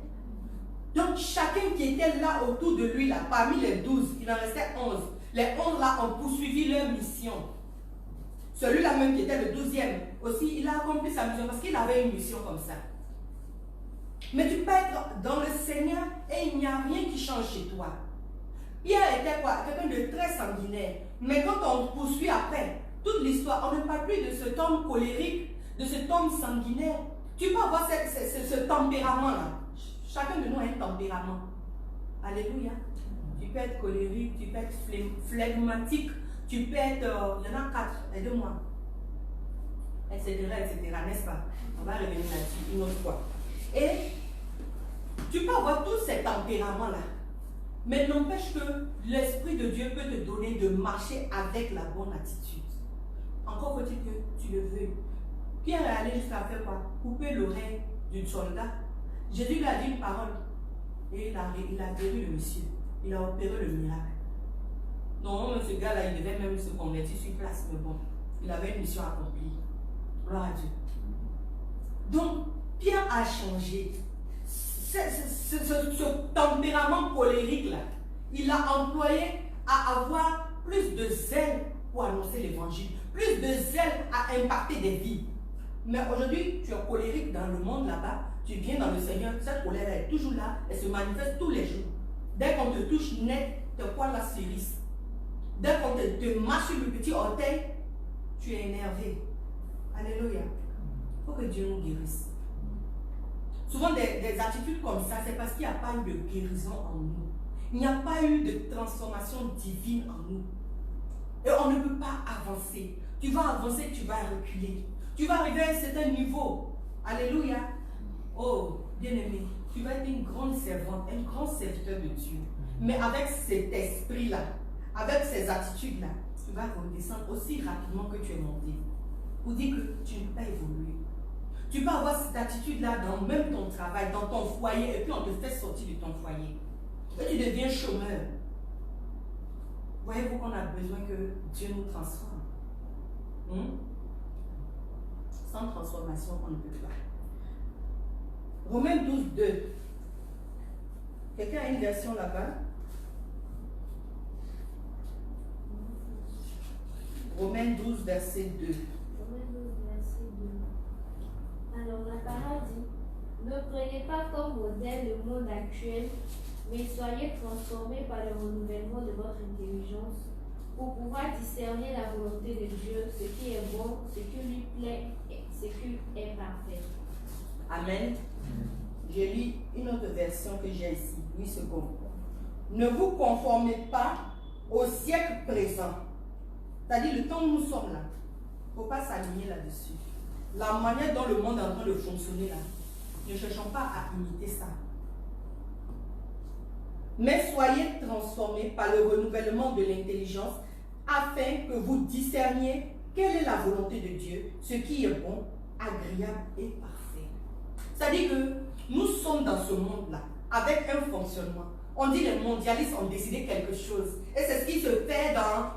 Donc chacun qui était là autour de lui, là, parmi les 12, il en restait 11. Les 11 là ont poursuivi leur mission. Celui-là même qui était le 12e, aussi, il a accompli sa mission parce qu'il avait une mission comme ça. Mais tu peux être dans le Seigneur et il n'y a rien qui change chez toi. Pierre était quoi? Quelqu'un de très sanguinaire. Mais quand on poursuit après, toute l'histoire, on ne parle plus de cet homme colérique, de cet homme sanguinaire. Tu peux avoir ce tempérament-là. Chacun de nous a un tempérament. Alléluia. Tu peux être colérique, tu peux être flegmatique, tu peux être... il y en a 4, aide-moi. Etc., n'est-ce pas? On va revenir là-dessus une autre fois. Et tu peux avoir tous ces tempéraments-là. Mais n'empêche que l'Esprit de Dieu peut te donner de marcher avec la bonne attitude. Encore faut-il que tu le veuilles. Pierre est allé jusqu'à faire quoi? Couper l'oreille d'une soldat. Jésus lui a dit une parole. Et il a guéri le monsieur. Il a opéré le miracle. Non, ce gars-là, il devait même se convertir sur place. Mais bon, il avait une mission accomplie. Gloire à Dieu. Donc, Pierre a changé. Ce tempérament colérique-là, il l'a employé à avoir plus de zèle pour annoncer l'évangile, plus de zèle à impacter des vies. Mais aujourd'hui, tu es colérique dans le monde là-bas, tu viens dans le Seigneur, cette colère est toujours là, elle se manifeste tous les jours. Dès qu'on te touche net, tes poils là s'irrissent. Dès qu'on te marche sur le petit orteil, tu es énervé. Alléluia. Il faut que Dieu nous guérisse. Souvent des attitudes comme ça, c'est parce qu'il n'y a pas eu de guérison en nous. Il n'y a pas eu de transformation divine en nous. Et on ne peut pas avancer. Tu vas avancer, tu vas reculer. Tu vas arriver à un certain niveau. Alléluia. Oh, bien-aimé, tu vas être une grande servante, un grand serviteur de Dieu. Mais avec cet esprit-là, avec ces attitudes-là, tu vas redescendre aussi rapidement que tu es monté. Pour dire que tu ne peux pas évoluer. Tu peux avoir cette attitude-là dans même ton travail, dans ton foyer, et puis on te fait sortir de ton foyer. Et tu deviens chômeur. Voyez-vous qu'on a besoin que Dieu nous transforme. Sans transformation, on ne peut pas. Romains 12, 2. Quelqu'un a une version là-bas? Romains 12, verset 2. Romains 12, verset 2. Alors la parole dit, ne prenez pas comme modèle le monde actuel, mais soyez transformés par le renouvellement de votre intelligence pour pouvoir discerner la volonté de Dieu, ce qui est bon, ce qui lui plaît et ce qui est parfait. Amen. Je lis une autre version que j'ai ici, 8 secondes. Ne vous conformez pas au siècle présent. C'est-à-dire le temps où nous sommes là. Il ne faut pas s'aligner là-dessus. La manière dont le monde est en train de fonctionner là, ne cherchons pas à imiter ça. Mais soyez transformés par le renouvellement de l'intelligence afin que vous discerniez quelle est la volonté de Dieu, ce qui est bon, agréable et parfait. C'est-à-dire que nous sommes dans ce monde-là avec un fonctionnement. On dit les mondialistes ont décidé quelque chose. Et c'est ce qui se fait dans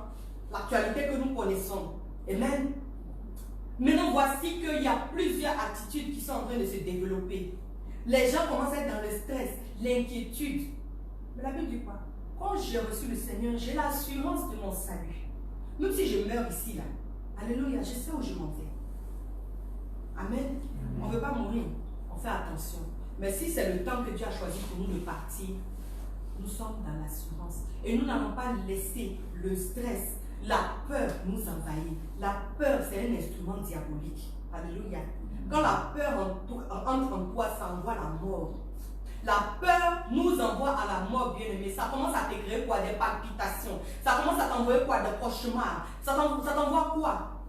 l'actualité que nous connaissons. Amen. Maintenant, voici qu'il y a plusieurs attitudes qui sont en train de se développer. Les gens commencent à être dans le stress, l'inquiétude. Mais la Bible dit quoi? Quand j'ai reçu le Seigneur, j'ai l'assurance de mon salut. Même si je meurs ici, là, alléluia, je sais où je m'en vais. Amen. On ne veut pas mourir, on fait attention. Mais si c'est le temps que Dieu a choisi pour nous de partir, nous sommes dans l'assurance. Et nous n'allons pas laisser le stress, la peur nous envahir. La peur, c'est un instrument diabolique. Alléluia. Quand la peur entre en toi, ça envoie la mort. La peur nous envoie à la mort, bien-aimé. Ça commence à te créer quoi? Des palpitations. Ça commence à t'envoyer quoi? Des cauchemars. Ça t'envoie quoi?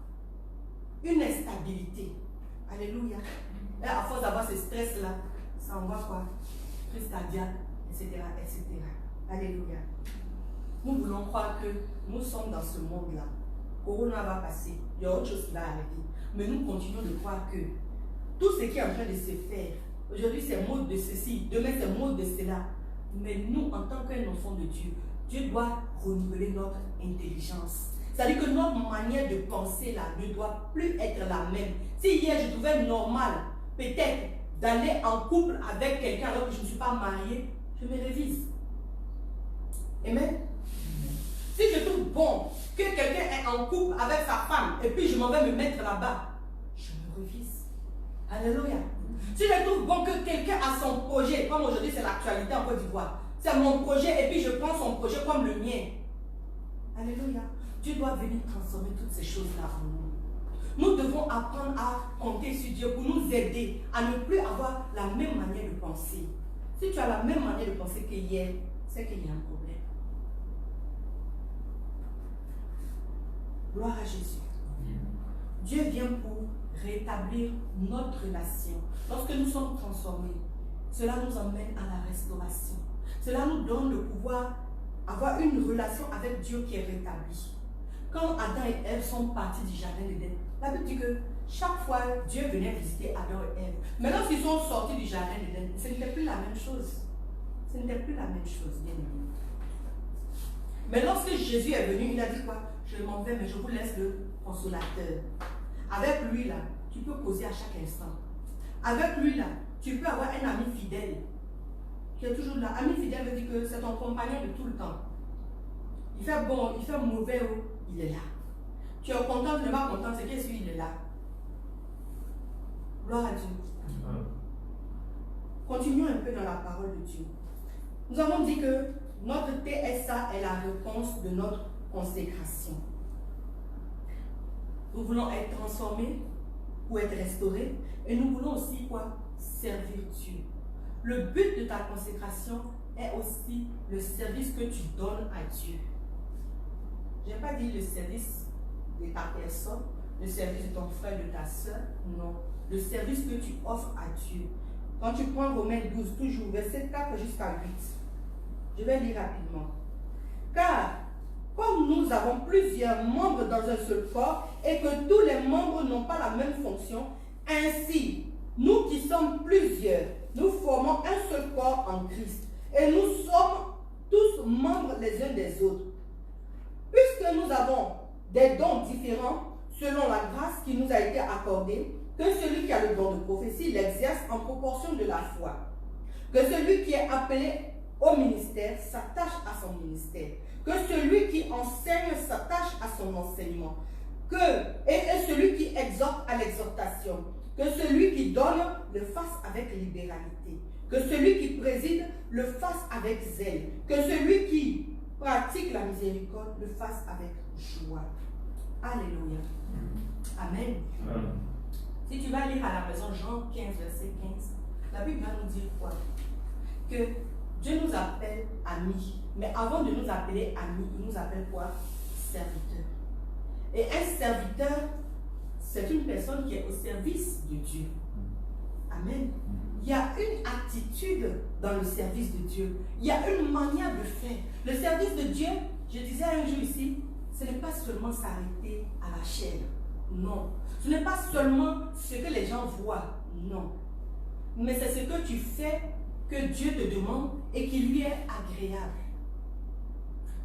Une instabilité. Alléluia. Et à force d'avoir ce stress-là, ça envoie quoi? Crise cardiaque, etc., etc. Alléluia. Nous voulons croire que nous sommes dans ce monde-là. Corona va passer. Il y a autre chose qui va arrêter. Mais nous continuons de croire que tout ce qui est en train de se faire, aujourd'hui c'est mode de ceci, demain c'est mode de cela. Mais nous, en tant qu'un enfant de Dieu, Dieu doit renouveler notre intelligence. C'est-à-dire que notre manière de penser là ne doit plus être la même. Si hier je trouvais normal, peut-être, d'aller en couple avec quelqu'un alors que je ne suis pas mariée, je me révise. Amen. Si je trouve bon que quelqu'un est en couple avec sa femme et puis je m'en vais me mettre là-bas, je me révise. Alléluia. Si je trouve bon que quelqu'un a son projet, comme aujourd'hui c'est l'actualité en Côte d'Ivoire, c'est mon projet et puis je prends son projet comme le mien. Alléluia. Dieu doit venir transformer toutes ces choses-là en nous. Nous devons apprendre à compter sur Dieu pour nous aider à ne plus avoir la même manière de penser. Si tu as la même manière de penser qu'hier, c'est qu'il y a un problème. Gloire à Jésus. Dieu vient pour rétablir notre relation. Lorsque nous sommes transformés, cela nous emmène à la restauration. Cela nous donne le pouvoir d'avoir une relation avec Dieu qui est rétablie. Quand Adam et Ève sont partis du jardin d'Éden, la Bible dit que chaque fois Dieu venait visiter Adam et Ève. Mais lorsqu'ils sont sortis du jardin d'Éden, ce n'était plus la même chose. Ce n'était plus la même chose, bien aimé. Mais lorsque Jésus est venu, il a dit quoi? Je m'en vais, mais je vous laisse le consolateur. Avec lui, là, tu peux causer à chaque instant. Avec lui, là, tu peux avoir un ami fidèle qui est toujours là. Ami fidèle veut dire que c'est ton compagnon de tout le temps. Il fait bon, il fait mauvais, il est là. Tu es content, tu n'es pas content, c'est qu'est-ce qu'il est là. Gloire à Dieu. Continuons un peu dans la parole de Dieu. Nous avons dit que notre TSA est la réponse de notre consécration. Nous voulons être transformés ou être restaurés et nous voulons aussi quoi? Servir Dieu. Le but de ta consécration est aussi le service que tu donnes à Dieu. Je n'ai pas dit le service de ta personne, le service de ton frère, de ta soeur, non. Le service que tu offres à Dieu. Quand tu prends Romains 12, toujours, verset 4 jusqu'à 8. Je vais lire rapidement. Car, comme nous avons plusieurs membres dans un seul corps et que tous les membres n'ont pas la même fonction, ainsi, nous qui sommes plusieurs, nous formons un seul corps en Christ. Et nous sommes tous membres les uns des autres. Puisque nous avons des dons différents selon la grâce qui nous a été accordée, que celui qui a le don de prophétie l'exerce en proportion de la foi. Que celui qui est appelé au ministère s'attache à son ministère. Que celui qui enseigne s'attache à son enseignement. Et celui qui exhorte à l'exhortation. Que celui qui donne le fasse avec libéralité. Que celui qui préside le fasse avec zèle. Que celui qui pratique la miséricorde le fasse avec joie. Alléluia. Amen. Si tu vas lire à la maison Jean 15, verset 15, la Bible va nous dire quoi? Que Dieu nous appelle amis. Mais avant de nous appeler amis, il nous appelle quoi? Serviteurs. Et un serviteur, c'est une personne qui est au service de Dieu. Amen. Il y a une attitude dans le service de Dieu. Il y a une manière de faire. Le service de Dieu, je disais un jour ici, ce n'est pas seulement s'arrêter à la chaîne. Non. Ce n'est pas seulement ce que les gens voient. Non. Mais c'est ce que tu fais que Dieu te demande et qui lui est agréable.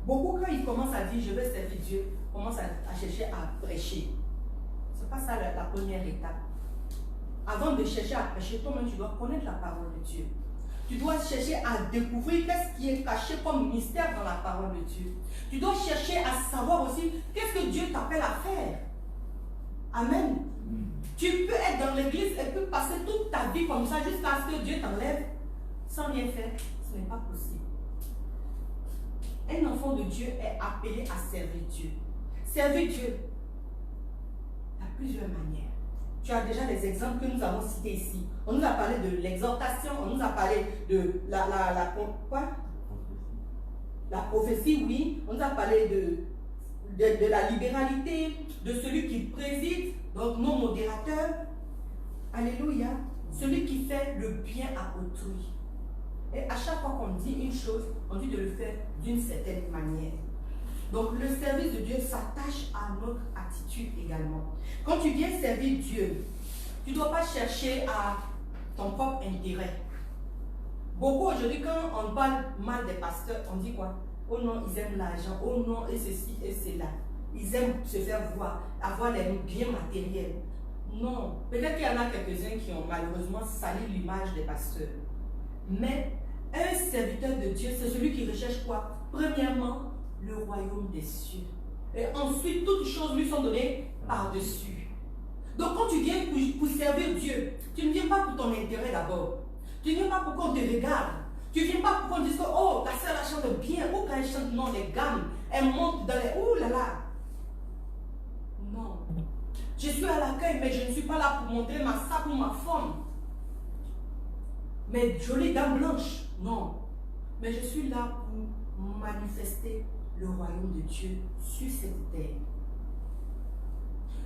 Beaucoup, quand ils commencent à dire je veux servir Dieu, commencent à chercher à prêcher. Ce n'est pas ça la première étape. Avant de chercher à prêcher, toi-même tu dois connaître la parole de Dieu. Tu dois chercher à découvrir qu'est-ce qui est caché comme mystère dans la parole de Dieu. Tu dois chercher à savoir aussi qu'est-ce que Dieu t'appelle à faire. Amen. Tu peux être dans l'église et peux passer toute ta vie comme ça jusqu'à ce que Dieu t'enlève sans rien faire. Ce n'est pas possible. Un enfant de Dieu est appelé à servir Dieu. Servir Dieu, il y a plusieurs manières. Tu as déjà les exemples que nous avons cités ici. On nous a parlé de l'exhortation, on nous a parlé de la prophétie, oui. On nous a parlé de la libéralité, de celui qui préside, donc nos modérateurs. Alléluia. Celui qui fait le bien à autrui. Et à chaque fois qu'on dit une chose, on dit de le faire d'une certaine manière. Donc le service de Dieu s'attache à notre attitude également. Quand tu viens servir Dieu, tu ne dois pas chercher à ton propre intérêt. Beaucoup aujourd'hui, quand on parle mal des pasteurs, on dit quoi? Oh non, ils aiment l'argent, oh non, et ceci et cela. Ils aiment se faire voir, avoir les biens matériels. Non, peut-être qu'il y en a quelques-uns qui ont malheureusement sali l'image des pasteurs. Mais un serviteur de Dieu, c'est celui qui recherche quoi? Premièrement, le royaume des cieux. Et ensuite, toutes choses lui sont données par-dessus. Donc quand tu viens pour servir Dieu, tu ne viens pas pour ton intérêt d'abord. Tu ne viens pas pour qu'on te regarde. Tu ne viens pas pour qu'on dise que, oh, ta soeur elle chante bien. Ou quand elle chante, non, les gammes, elle monte dans les... Ouh là là. Non. Je suis à l'accueil, mais je ne suis pas là pour montrer ma sape ou ma forme. Mais jolie dame blanche, non. Mais je suis là pour manifester le royaume de Dieu sur cette terre.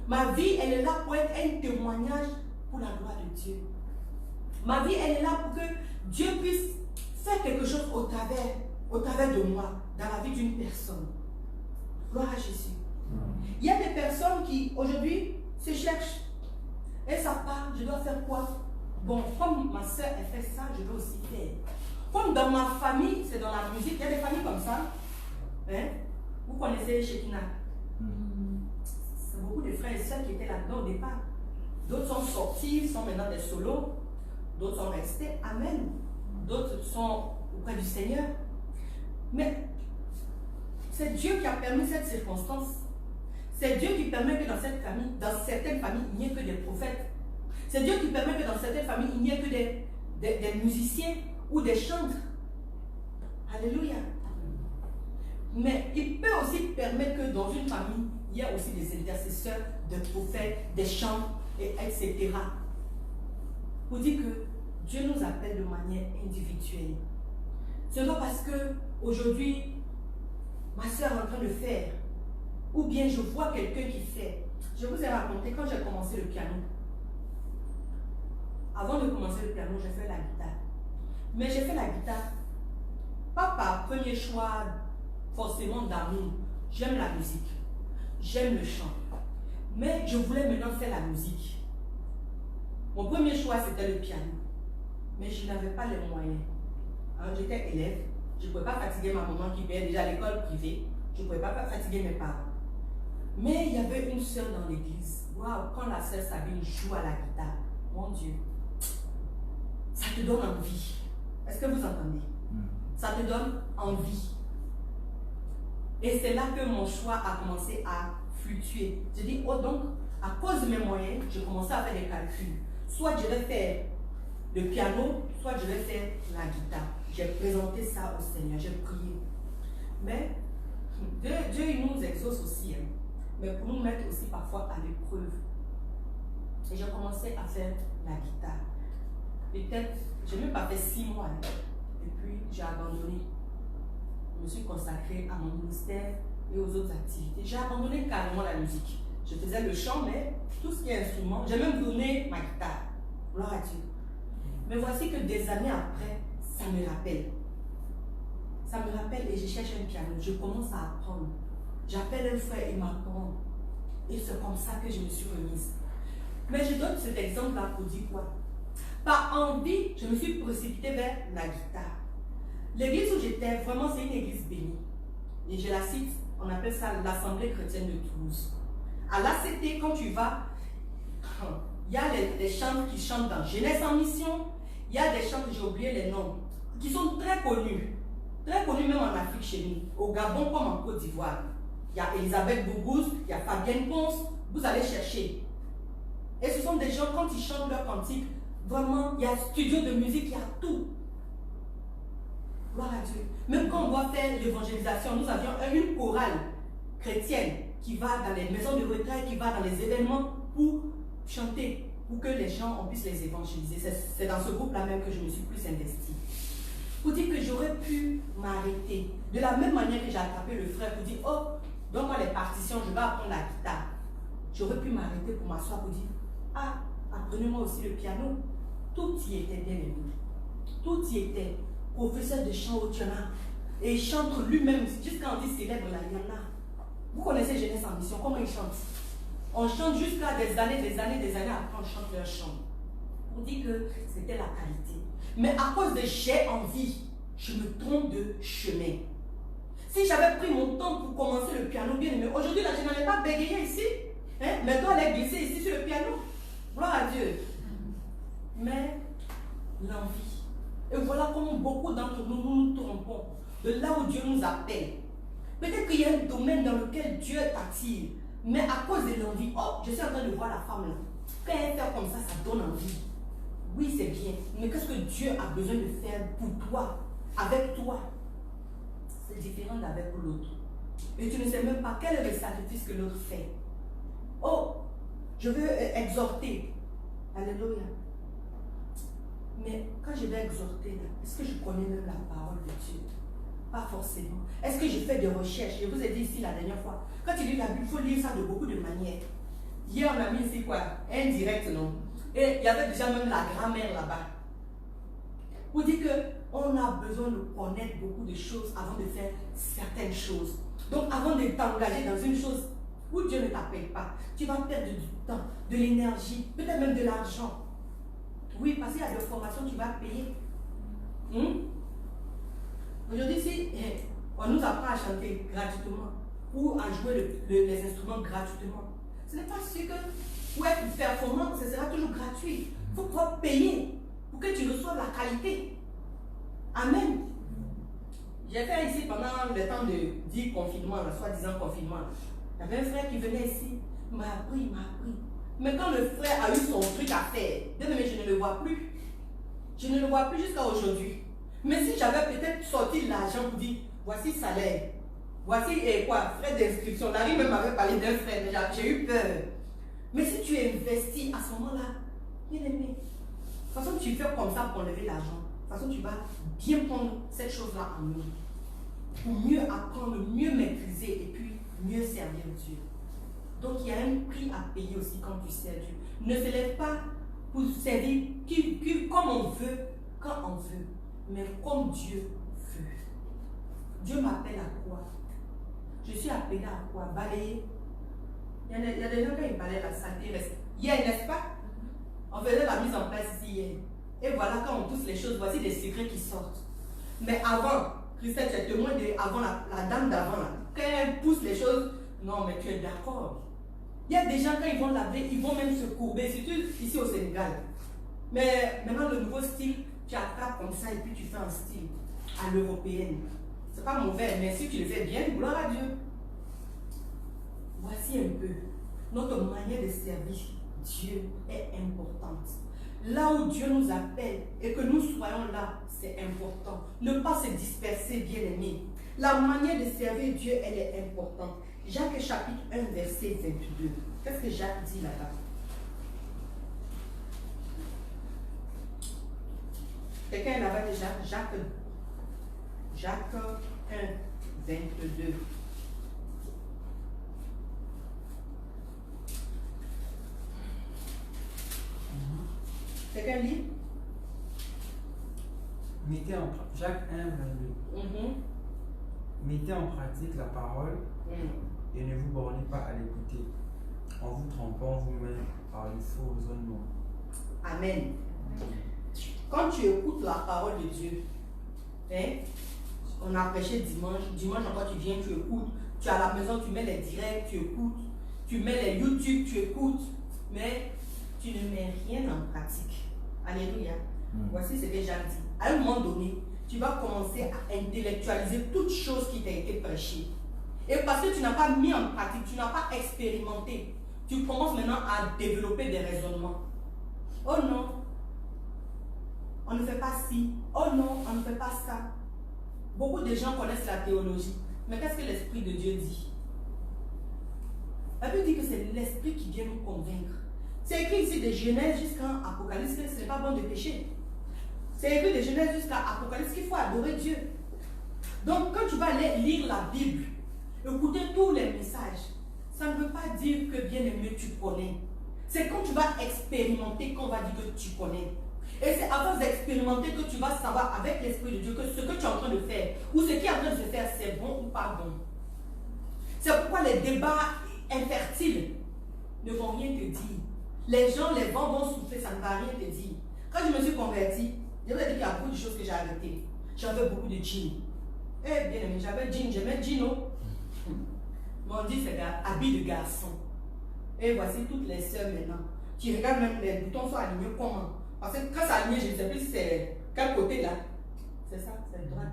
Ma vie, elle est là pour être un témoignage pour la gloire de Dieu. Ma vie, elle est là pour que Dieu puisse faire quelque chose au travers de moi, dans la vie d'une personne. Gloire à Jésus. Il y a des personnes qui, aujourd'hui, se cherchent. Elles savent pas, je dois faire quoi? Bon, comme ma soeur, elle fait ça, je dois aussi faire. Comme dans ma famille, c'est dans la musique, il y a des familles comme ça. Hein? Vous connaissez Shekinah? C'est beaucoup de frères et sœurs qui étaient là-dedans au départ. D'autres sont sortis, sont maintenant des solos. D'autres sont restés. Amen. D'autres sont auprès du Seigneur. Mais c'est Dieu qui a permis cette circonstance. C'est Dieu qui permet que dans cette famille, dans certaines familles, il n'y ait que des prophètes. C'est Dieu qui permet que dans certaines familles, il n'y ait que des musiciens ou des chantres. Alléluia. Mais il peut aussi permettre que dans une famille, il y a aussi des intercesseurs, des prophètes, des chants, etc. Pour dire que Dieu nous appelle de manière individuelle. Ce n'est pas parce que aujourd'hui, ma soeur est en train de faire, ou bien je vois quelqu'un qui fait, Je vous ai raconté quand j'ai commencé le piano. Avant de commencer le piano, j'ai fait la guitare. Mais j'ai fait la guitare, pas par premier choix forcément d'amour. J'aime la musique, j'aime le chant. Mais je voulais maintenant faire la musique. Mon premier choix, c'était le piano. Mais je n'avais pas les moyens. Hein, j'étais élève, je ne pouvais pas fatiguer ma maman qui venait déjà à l'école privée. Je ne pouvais pas fatiguer mes parents. Mais il y avait une soeur dans l'église. Waouh, quand la soeur Sabine joue à la guitare, mon Dieu, ça te donne envie. Est-ce que vous entendez? Ça te donne envie. Et c'est là que mon choix a commencé à fluctuer. Je dis, oh donc, à cause de mes moyens, je commençais à faire des calculs. Soit je vais faire le piano, soit je vais faire la guitare. J'ai présenté ça au Seigneur, j'ai prié. Mais Dieu il nous exauce aussi, hein, mais pour nous mettre aussi parfois à l'épreuve. Et j'ai commencé à faire la guitare. Peut-être, je n'ai même pas fait 6 mois. Hein, et puis j'ai abandonné. Je me suis consacrée à mon ministère et aux autres activités. J'ai abandonné carrément la musique. Je faisais le chant, mais tout ce qui est instrument, j'ai même donné ma guitare. Gloire à Dieu. Mais voici que des années après, ça me rappelle. Ça me rappelle et je cherche un piano. Je commence à apprendre. J'appelle un frère, il m'apprend. Et c'est comme ça que je me suis remise. Mais je donne cet exemple-là pour dire quoi? Par envie, je me suis précipitée vers la guitare. L'église où j'étais, vraiment, c'est une église bénie. Et je la cite, on appelle ça l'Assemblée chrétienne de Toulouse. À l'ACT, quand tu vas, il y a des chants qui chantent dans Jeunesse en mission. Il y a des chants, j'ai oublié les noms, qui sont très connus. Très connus même en Afrique chez nous. Au Gabon comme en Côte d'Ivoire. Il y a Elisabeth Boubouz, il y a Fabienne Ponce. Vous allez chercher. Et ce sont des gens, quand ils chantent leur cantique, vraiment, il y a studio de musique, il y a tout. Gloire à Dieu. Même quand on doit faire l'évangélisation, nous avions une chorale chrétienne qui va dans les maisons de retraite, qui va dans les événements pour chanter, pour que les gens on puisse les évangéliser. C'est dans ce groupe-là même que je me suis plus investie. Pour dire que j'aurais pu m'arrêter. De la même manière que j'ai attrapé le frère pour dire, oh, donne-moi les partitions, je vais apprendre la guitare. J'aurais pu m'arrêter pour m'asseoir pour dire, ah, apprenez-moi aussi le piano. Tout y était bien aimé. Tout y était. Professeur de chant au Tiana. Et il chante lui-même, jusqu'à on dit célèbre là, il y en a. Vous connaissez Jeunesse en mission, comment ils chantent? On chante jusqu'à des années après on chante leur chant. On dit que c'était la qualité. Mais à cause de j'ai envie, je me trompe de chemin. Si j'avais pris mon temps pour commencer le piano bien aimé, aujourd'hui là je n'allais pas bégayer ici. Hein? Mais toi elle est glissée ici sur le piano. Gloire à Dieu. Mais l'envie. Et voilà comment beaucoup d'entre nous nous trompons. De là où Dieu nous appelle. Peut-être qu'il y a un domaine dans lequel Dieu t'attire. Mais à cause de l'envie, oh, je suis en train de voir la femme là. Quand elle fait comme ça donne envie. Oui, c'est bien. Mais qu'est-ce que Dieu a besoin de faire pour toi, avec toi? C'est différent d'avec l'autre. Et tu ne sais même pas quel est le sacrifice que l'autre fait. Oh, je veux exhorter. Alléluia. Mais quand je vais exhorter, est-ce que je connais même la parole de Dieu? Pas forcément. Est-ce que je fais des recherches? Je vous ai dit ici la dernière fois. Quand tu lis la Bible, il faut lire ça de beaucoup de manières. Hier, on a mis ici quoi? Indirect, non? Et il y avait déjà même la grammaire là-bas. Pour dire qu'on a besoin de connaître beaucoup de choses avant de faire certaines choses. Donc, avant de t'engager dans une chose où Dieu ne t'appelle pas, tu vas perdre du temps, de l'énergie, peut-être même de l'argent. Oui, parce qu'il y a des formations que tu vas payer. Aujourd'hui, si on nous apprend à chanter gratuitement ou à jouer les instruments gratuitement, ce n'est pas sûr que pour être performant, ce sera toujours gratuit. Il faut pouvoir payer pour que tu reçoives la qualité. Amen. J'ai fait ici pendant le temps de dire confinement, soi-disant confinement. Il y avait un frère qui venait ici, il m'a appris. Mais quand le frère a eu son truc à faire, je ne le vois plus. Je ne le vois plus jusqu'à aujourd'hui. Mais si j'avais peut-être sorti l'argent pour dire, voici salaire, voici frais d'inscription. Larry même m'avait parlé d'un frère, mais j'ai eu peur. Mais si tu investis à ce moment-là, bien aimé, de toute façon tu fais comme ça pour lever l'argent. De toute façon tu vas bien prendre cette chose-là en main. Pour mieux apprendre, mieux maîtriser et puis mieux servir Dieu. Donc il y a un prix à payer aussi quand tu sers Dieu. Ne se lève pas pour servir comme on veut, quand on veut, mais comme Dieu veut. Dieu m'appelle à quoi? Je suis appelé à quoi? Balayer. Il y a des gens quand ils balayent la salle, ils restent. Hier, n'est-ce pas? On faisait la mise en place ici hier. Et voilà, quand on pousse les choses, voici des secrets qui sortent. Mais avant, Christelle, tu es témoin avant la dame d'avant, quand elle pousse les choses, non, mais tu es d'accord. Il y a des gens, quand ils vont laver, ils vont même se courber, surtout ici au Sénégal. Mais maintenant, le nouveau style, tu attrapes comme ça et puis tu fais un style à l'européenne. C'est pas mauvais, mais si tu le fais bien, gloire à Dieu. Voici un peu notre manière de servir Dieu est importante. Là où Dieu nous appelle et que nous soyons là, c'est important. Ne pas se disperser, bien-aimés. La manière de servir Dieu, elle est importante. Jacques chapitre 1, verset 22. Qu'est-ce que Jacques dit là-bas? Quelqu'un est là-bas déjà? Jacques 1, 22. Quelqu'un lit? Jacques 1, 22. Mettez en pratique la parole et ne vous bornez pas à l'écouter, en vous trompant vous-même par le faux raisonnement. Amen. Quand tu écoutes la parole de Dieu, hein, on a prêché dimanche encore tu viens, tu écoutes, tu es à la maison, tu mets les directs, tu écoutes, tu mets les YouTube, tu écoutes, mais tu ne mets rien en pratique. Alléluia. Voici ce que Jacques dit. À un moment donné, tu vas commencer à intellectualiser toute chose qui t'a été prêchée. Et parce que tu n'as pas mis en pratique, tu n'as pas expérimenté, tu commences maintenant à développer des raisonnements. Oh non, on ne fait pas ci. Oh non, on ne fait pas ça. Beaucoup de gens connaissent la théologie. Mais qu'est-ce que l'Esprit de Dieu dit? La Bible dit que c'est l'Esprit qui vient nous convaincre. C'est écrit ici de Genèse jusqu'à Apocalypse que ce n'est pas bon de pécher. C'est écrit de Genèse jusqu'à Apocalypse qu'il faut adorer Dieu. Donc quand tu vas aller lire la Bible, écouter tous les messages, ça ne veut pas dire que bien aimé tu connais. C'est quand tu vas expérimenter qu'on va dire que tu connais. Et c'est à force d'expérimenter que tu vas savoir avec l'Esprit de Dieu que ce que tu es en train de faire ou ce qui est en train de se faire, c'est bon ou pas bon. C'est pourquoi les débats infertiles ne vont rien te dire. Les gens, les vents vont souffler, ça ne va rien te dire. Quand je me suis converti, je vais dire qu'il y a beaucoup de choses que j'ai arrêtées. J'avais beaucoup de jeans. Eh bien aimé, j'avais jeans, j'aimais jeans. On dit c'est habit de garçon. Et voici toutes les sœurs maintenant. Tu regardes même les boutons sont alignés comment? Parce que quand c'est aligné, je ne sais plus c'est quel côté là. C'est ça, c'est droite.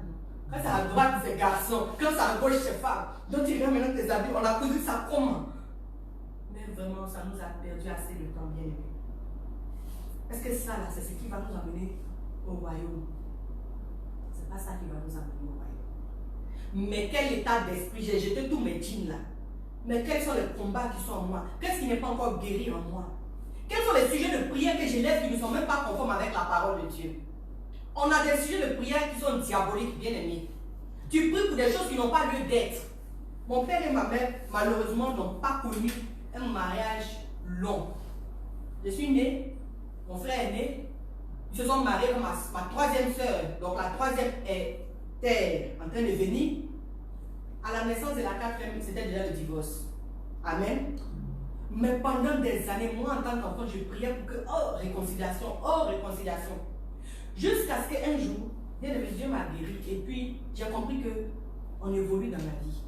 Quand c'est à droite, c'est garçon. Quand c'est à gauche, c'est femme. Donc tu regardes maintenant tes habits, on a posé ça comment? Mais vraiment, ça nous a perdu assez de temps, bien aimé. Est-ce que ça là, c'est ce qui va nous amener au royaume? C'est pas ça qui va nous amener au royaume. Mais quel état d'esprit? J'ai jeté tous mes jeans là. Mais quels sont les combats qui sont en moi? Qu'est-ce qui n'est pas encore guéri en moi? Quels sont les sujets de prière que je lève qui ne sont même pas conformes avec la parole de Dieu? On a des sujets de prière qui sont diaboliques, bien aimés. Tu pries pour des choses qui n'ont pas lieu d'être. Mon père et ma mère, malheureusement, n'ont pas connu un mariage long. Je suis née, mon frère est né, ils se sont mariés comme ma troisième soeur. Donc la troisième était en train de venir. À la naissance de la quatrième, c'était déjà le divorce. Amen. Mais pendant des années, moi en tant qu'enfant, je priais pour que, oh réconciliation. Jusqu'à ce qu'un jour, Dieu m'a guéri et puis j'ai compris qu'on évolue dans la vie.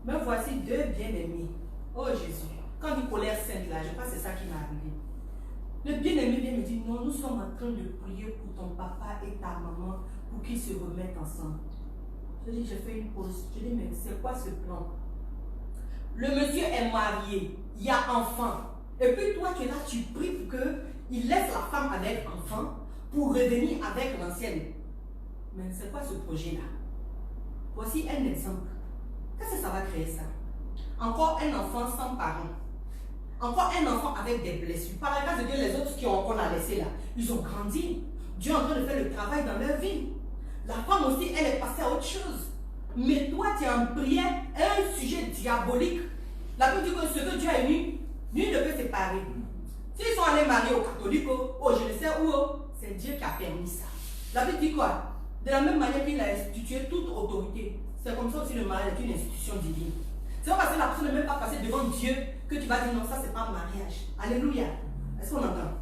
Mais voici deux bien-aimés. Oh Jésus, quand il colère sainte là, je crois que c'est ça qui m'est arrivé. Le bien-aimé vient me dire, non, nous sommes en train de prier pour ton papa et ta maman pour qu'ils se remettent ensemble. Je dis, j'ai fait une pause. Je dis, mais c'est quoi ce plan? Le monsieur est marié, il y a enfant. Et puis toi, tu es là, tu pries pour qu'il laisse la femme avec enfant pour revenir avec l'ancienne. Mais c'est quoi ce projet-là? Voici un exemple. Qu'est-ce que ça va créer ça? Encore un enfant sans parents. Encore un enfant avec des blessures. Par la grâce de Dieu, les autres qu'on a laissés là, ils ont grandi. Dieu est en train de faire le travail dans leur vie. La femme aussi, elle est passée à autre chose. Mais toi, tu es en prière, un sujet diabolique La Bible dit que ce que Dieu a uni, nul ne peut séparer. S'ils sont allés marier aux catholiques, je ne sais où, c'est Dieu qui a permis ça. La Bible dit quoi? De la même manière qu'il a institué toute autorité. C'est comme ça aussi le mariage est une institution divine. C'est pas parce que la personne n'est même pas passée devant Dieu que tu vas dire non, ça c'est pas un mariage. Alléluia. Est-ce qu'on entend?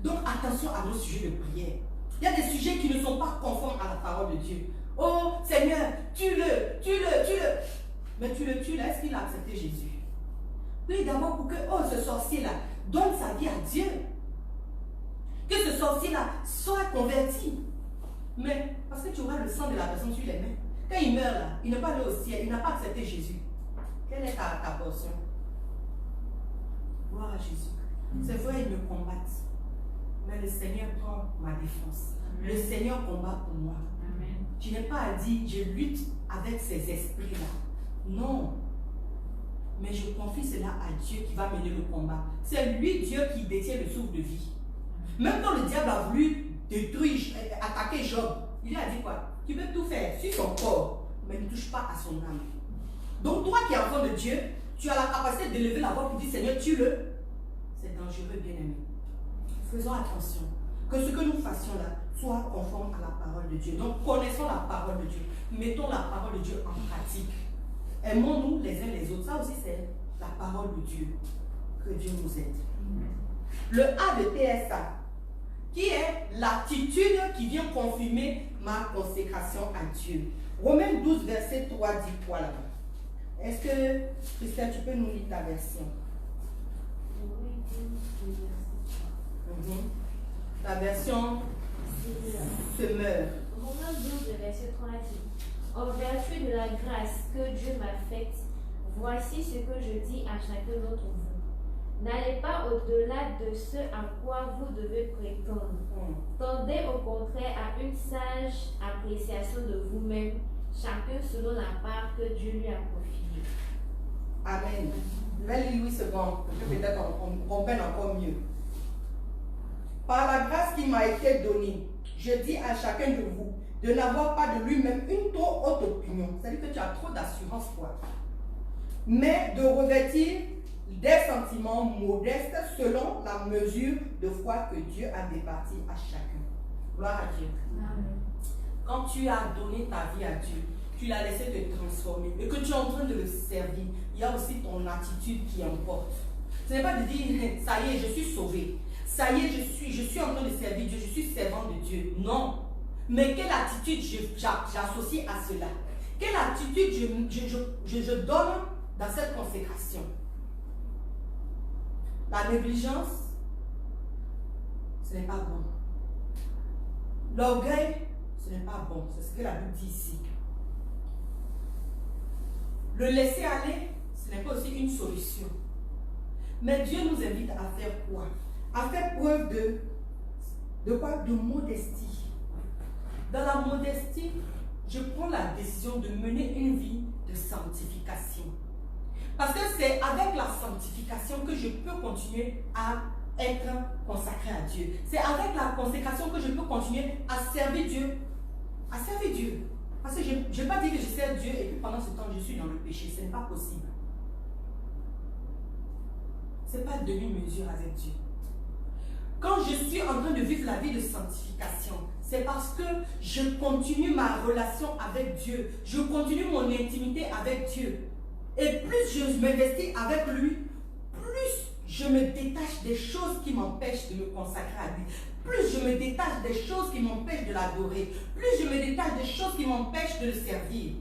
Donc attention à nos sujets de prière. Il y a des sujets qui ne sont pas conformes à la parole de Dieu. Oh Seigneur, tue-le. Mais tu le tues là, est-ce qu'il a accepté Jésus? Oui, d'abord pour que ce sorcier-là donne sa vie à Dieu. Que ce sorcier-là soit converti. Mais parce que tu auras le sang de la personne sur les mains. Quand il meurt là, il n'est pas allé au ciel, il n'a pas accepté Jésus. Quelle est ta portion? Gloire à Jésus. C'est vrai, ils me combattent. Mais le Seigneur prend ma défense. Amen. Le Seigneur combat pour moi. Amen. Je n'ai pas à dire, je lutte avec ces esprits-là. Non. Mais je confie cela à Dieu qui va mener le combat. C'est lui, Dieu, qui détient le souffle de vie. Même quand le diable a voulu détruire, attaquer Job, il a dit quoi? Tu peux tout faire sur son corps, mais ne touche pas à son âme. Donc toi qui es enfant de Dieu, tu as la capacité de lever la voix pour dire Seigneur, tue-le. C'est dangereux, bien-aimé. Faisons attention. Que ce que nous fassions là soit conforme à la parole de Dieu. Donc connaissons la parole de Dieu. Mettons la parole de Dieu en pratique. Aimons-nous les uns les autres. Ça aussi c'est la parole de Dieu. Que Dieu nous aide. Le A de TSA, qui est l'attitude qui vient confirmer ma consécration à Dieu. Romains 12, verset 3 dit quoi là-bas? Est-ce que, Christelle, tu peux nous lire ta version? La version Semeur. Romains 12, verset 3 dit: en vertu de la grâce que Dieu m'a faite, voici ce que je dis à chacun d'entre vous. N'allez pas au-delà de ce à quoi vous devez prétendre. Tendez au contraire à une sage appréciation de vous-même, chacun selon la part que Dieu lui a confiée. Amen. Je vais lire Louis II, pour que peut-être on comprenne encore mieux. Par la grâce qui m'a été donnée, je dis à chacun de vous de n'avoir pas de lui-même une trop haute opinion. C'est-à-dire que tu as trop d'assurance, quoi. Mais de revêtir des sentiments modestes selon la mesure de foi que Dieu a départie à chacun. Gloire à Dieu. Amen. Quand tu as donné ta vie à Dieu, tu l'as laissé te transformer et que tu es en train de le servir, il y a aussi ton attitude qui importe. Ce n'est pas de dire, ça y est, je suis sauvé. Ça y est, je suis en train de servir Dieu, je suis servant de Dieu. Non. Mais quelle attitude j'associe à cela? Quelle attitude je donne dans cette consécration? La négligence, ce n'est pas bon. L'orgueil, ce n'est pas bon. C'est ce que la Bible dit ici. Le laisser aller, ce n'est pas aussi une solution. Mais Dieu nous invite à faire quoi? À faire preuve de quoi? De modestie. Dans la modestie, je prends la décision de mener une vie de sanctification. Parce que c'est avec la sanctification que je peux continuer à être consacré à Dieu. C'est avec la consécration que je peux continuer à servir Dieu. À servir Dieu. Parce que je ne vais pas dire que je sers Dieu et puis pendant ce temps je suis dans le péché. Ce n'est pas possible. Ce n'est pas demi-mesure avec Dieu. Quand je suis en train de vivre la vie de sanctification, c'est parce que je continue ma relation avec Dieu. Je continue mon intimité avec Dieu. Et plus je m'investis avec lui, plus je me détache des choses qui m'empêchent de me consacrer à lui. Plus je me détache des choses qui m'empêchent de l'adorer. Plus je me détache des choses qui m'empêchent de le servir.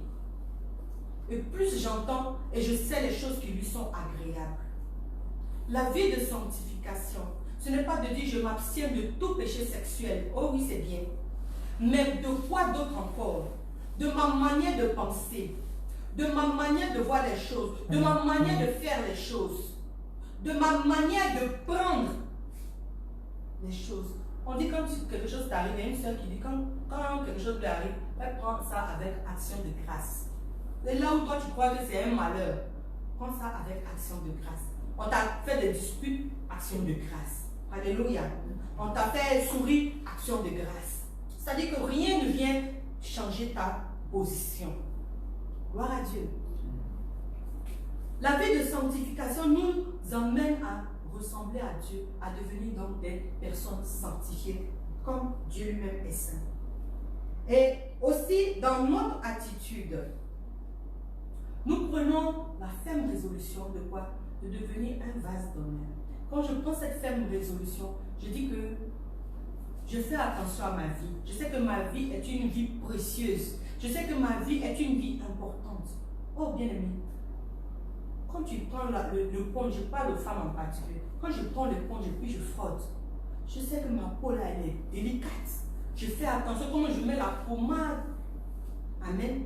Et plus j'entends et je sais les choses qui lui sont agréables. La vie de sanctification, ce n'est pas de dire je m'abstiens de tout péché sexuel. Oh oui, c'est bien. Mais de quoi d'autre encore? De ma manière de penser, de ma manière de voir les choses, de ma manière de faire les choses, de ma manière de prendre les choses. On dit quand quelque chose t'arrive, il y a une soeur qui dit quand quelque chose lui arrive, elle prend ça avec action de grâce. Et là où toi tu crois que c'est un malheur, prends ça avec action de grâce. On t'a fait des disputes, action de grâce. Alléluia. On t'a fait sourire, action de grâce. C'est-à-dire que rien ne vient changer ta position. Gloire à Dieu. La vie de sanctification nous emmène à ressembler à Dieu, à devenir donc des personnes sanctifiées, comme Dieu lui-même est saint. Et aussi, dans notre attitude, nous prenons la ferme résolution de quoi? De devenir un vase d'honneur. Quand je prends cette ferme résolution, je dis que je fais attention à ma vie. Je sais que ma vie est une vie précieuse. Je sais que ma vie est une vie importante. Oh bien-aimé, quand tu prends l'éponge, je parle aux femmes en particulier, quand je prends l'éponge et puis je frotte, je sais que ma peau là, elle est délicate. Je fais attention comment je mets la pommade. Amen.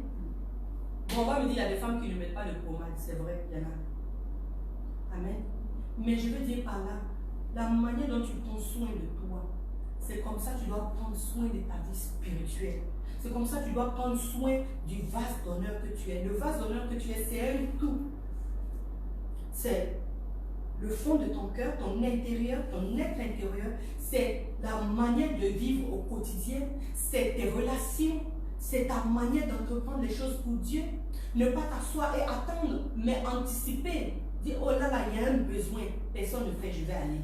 Bon, on va me dire, il y a des femmes qui ne mettent pas de pommade, c'est vrai, il y en a. Amen. Mais je veux dire par là, la manière dont tu prends soin de toi, c'est comme ça que tu dois prendre soin de ta vie spirituelle. C'est comme ça que tu dois prendre soin du vase d'honneur que tu es. Le vase d'honneur que tu es, c'est un tout. C'est le fond de ton cœur, ton intérieur, ton être intérieur. C'est la manière de vivre au quotidien. C'est tes relations. C'est ta manière d'entreprendre les choses pour Dieu. Ne pas t'asseoir et attendre, mais anticiper. Dire, oh là là, il y a un besoin. Personne ne fait, je vais aller.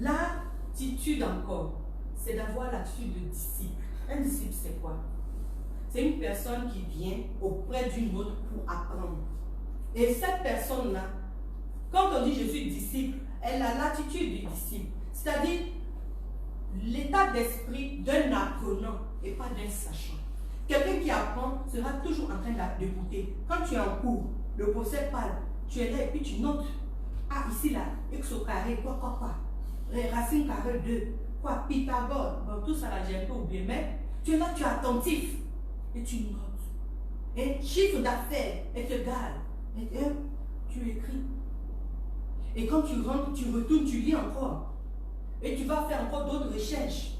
L'attitude encore, c'est d'avoir l'attitude de disciple. Un disciple, c'est quoi? C'est une personne qui vient auprès d'une autre pour apprendre. Et cette personne-là, quand on dit je suis disciple, elle a l'attitude du disciple. C'est-à-dire l'état d'esprit d'un apprenant et pas d'un sachant. Quelqu'un qui apprend sera toujours en train d'écouter. Quand tu es en cours, le professeur parle, tu es là et puis tu notes. Ah, ici là, x au carré, quoi. Racine carré 2, quoi, Pythagore. Bon, tout ça là, j'ai un peu oublié, mais tu es là, tu es attentif et tu notes. Et chiffre d'affaires, et te gale. Et tu écris. Et quand tu rentres, tu retournes, tu lis encore. Et tu vas faire encore d'autres recherches.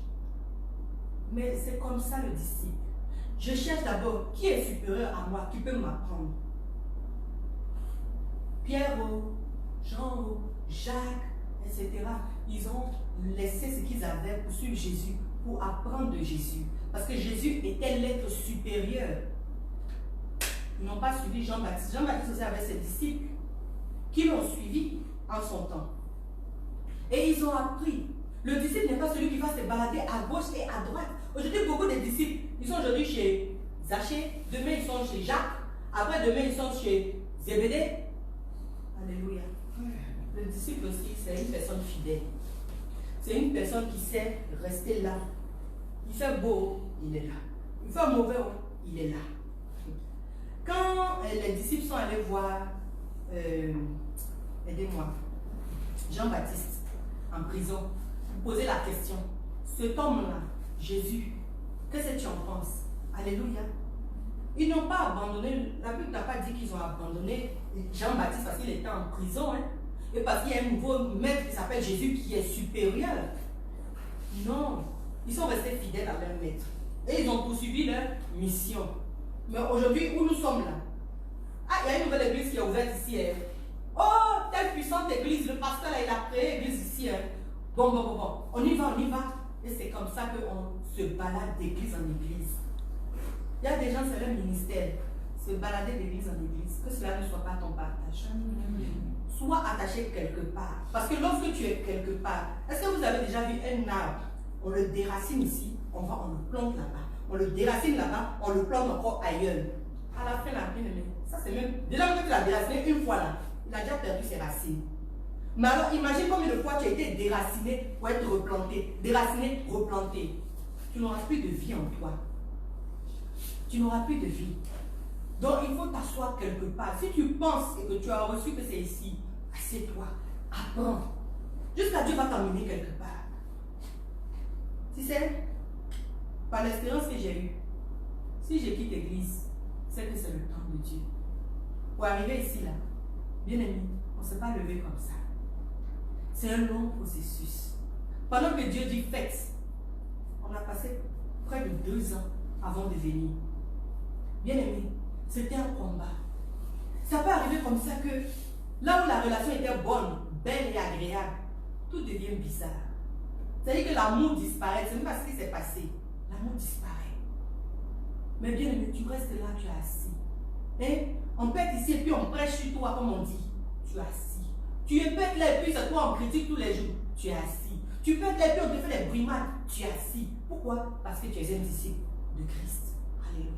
Mais c'est comme ça le disciple. Je cherche d'abord qui est supérieur à moi, qui peut m'apprendre. Pierre, Jean, Jacques, etc. Ils ont laissé ce qu'ils avaient pour suivre Jésus, pour apprendre de Jésus. Parce que Jésus était l'être supérieur. Ils n'ont pas suivi Jean-Baptiste. Jean-Baptiste aussi avait ses disciples qui l'ont suivi en son temps. Et ils ont appris. Le disciple n'est pas celui qui va se balader à gauche et à droite. Aujourd'hui, beaucoup de disciples, ils sont aujourd'hui chez Zachée, demain ils sont chez Jacques, après demain ils sont chez Zébédée. Alléluia. Le disciple aussi, c'est une personne fidèle. C'est une personne qui sait rester là. Il fait beau, il est là. Il fait mauvais, il est là. Quand les disciples sont allés voir, aidez-moi, Jean-Baptiste en prison, vous posez la question, cet homme-là, Jésus, qu'est-ce que tu en penses? Alléluia. Ils n'ont pas abandonné, la Bible n'a pas dit qu'ils ont abandonné Jean-Baptiste parce qu'il était en prison, hein, et parce qu'il y a un nouveau maître qui s'appelle Jésus qui est supérieur. Non, ils sont restés fidèles à leur maître. Et ils ont poursuivi leur mission. Mais aujourd'hui, où nous sommes là? Ah, il y a une nouvelle église qui est ouverte ici. Hein. Oh, telle puissante église, le pasteur là, il a créé l'église ici. Hein. Bon, on y va. Et c'est comme ça qu'on se balade d'église en église. Il y a des gens, c'est leur ministère, se balader d'église en église. Que cela ne soit pas ton partage. Sois attaché quelque part. Parce que lorsque tu es quelque part, est-ce que vous avez déjà vu un arbre? On le déracine ici, on le plante là-bas. On le déracine là-bas, on le plante encore ailleurs. À la fin, la bien-aimée, ça c'est même... Déjà que tu l'as déraciné une fois là, il a déjà perdu ses racines. Mais alors, imagine combien de fois tu as été déraciné pour être replanté. Déraciné, replanté. Tu n'auras plus de vie en toi. Tu n'auras plus de vie. Donc, il faut t'asseoir quelque part. Si tu penses et que tu as reçu que c'est ici, assieds-toi, apprends. Jusqu'à Dieu va t'emmener quelque part. Tu sais, par l'expérience que j'ai eue, si je quitte l'église, c'est que c'est le temps de Dieu. Pour arriver ici, là, bien aimé, on ne s'est pas levé comme ça. C'est un long processus. Pendant que Dieu dit faites, on a passé près de 2 ans avant de venir. Bien aimé, c'était un combat. Ça peut arriver comme ça que là où la relation était bonne, belle et agréable, tout devient bizarre. C'est-à-dire que l'amour disparaît. C'est même pas ce qui s'est passé. L'amour disparaît. Mais bien aimé, tu restes là, tu es assis. Hein? On pète ici et puis on prêche sur toi, comme on dit. Tu es assis. Tu pètes là et puis c'est toi on critique tous les jours. Tu es assis. Tu pètes là et puis on te fait des brimades. Tu es assis. Pourquoi? Parce que tu es un disciple de Christ. Alléluia.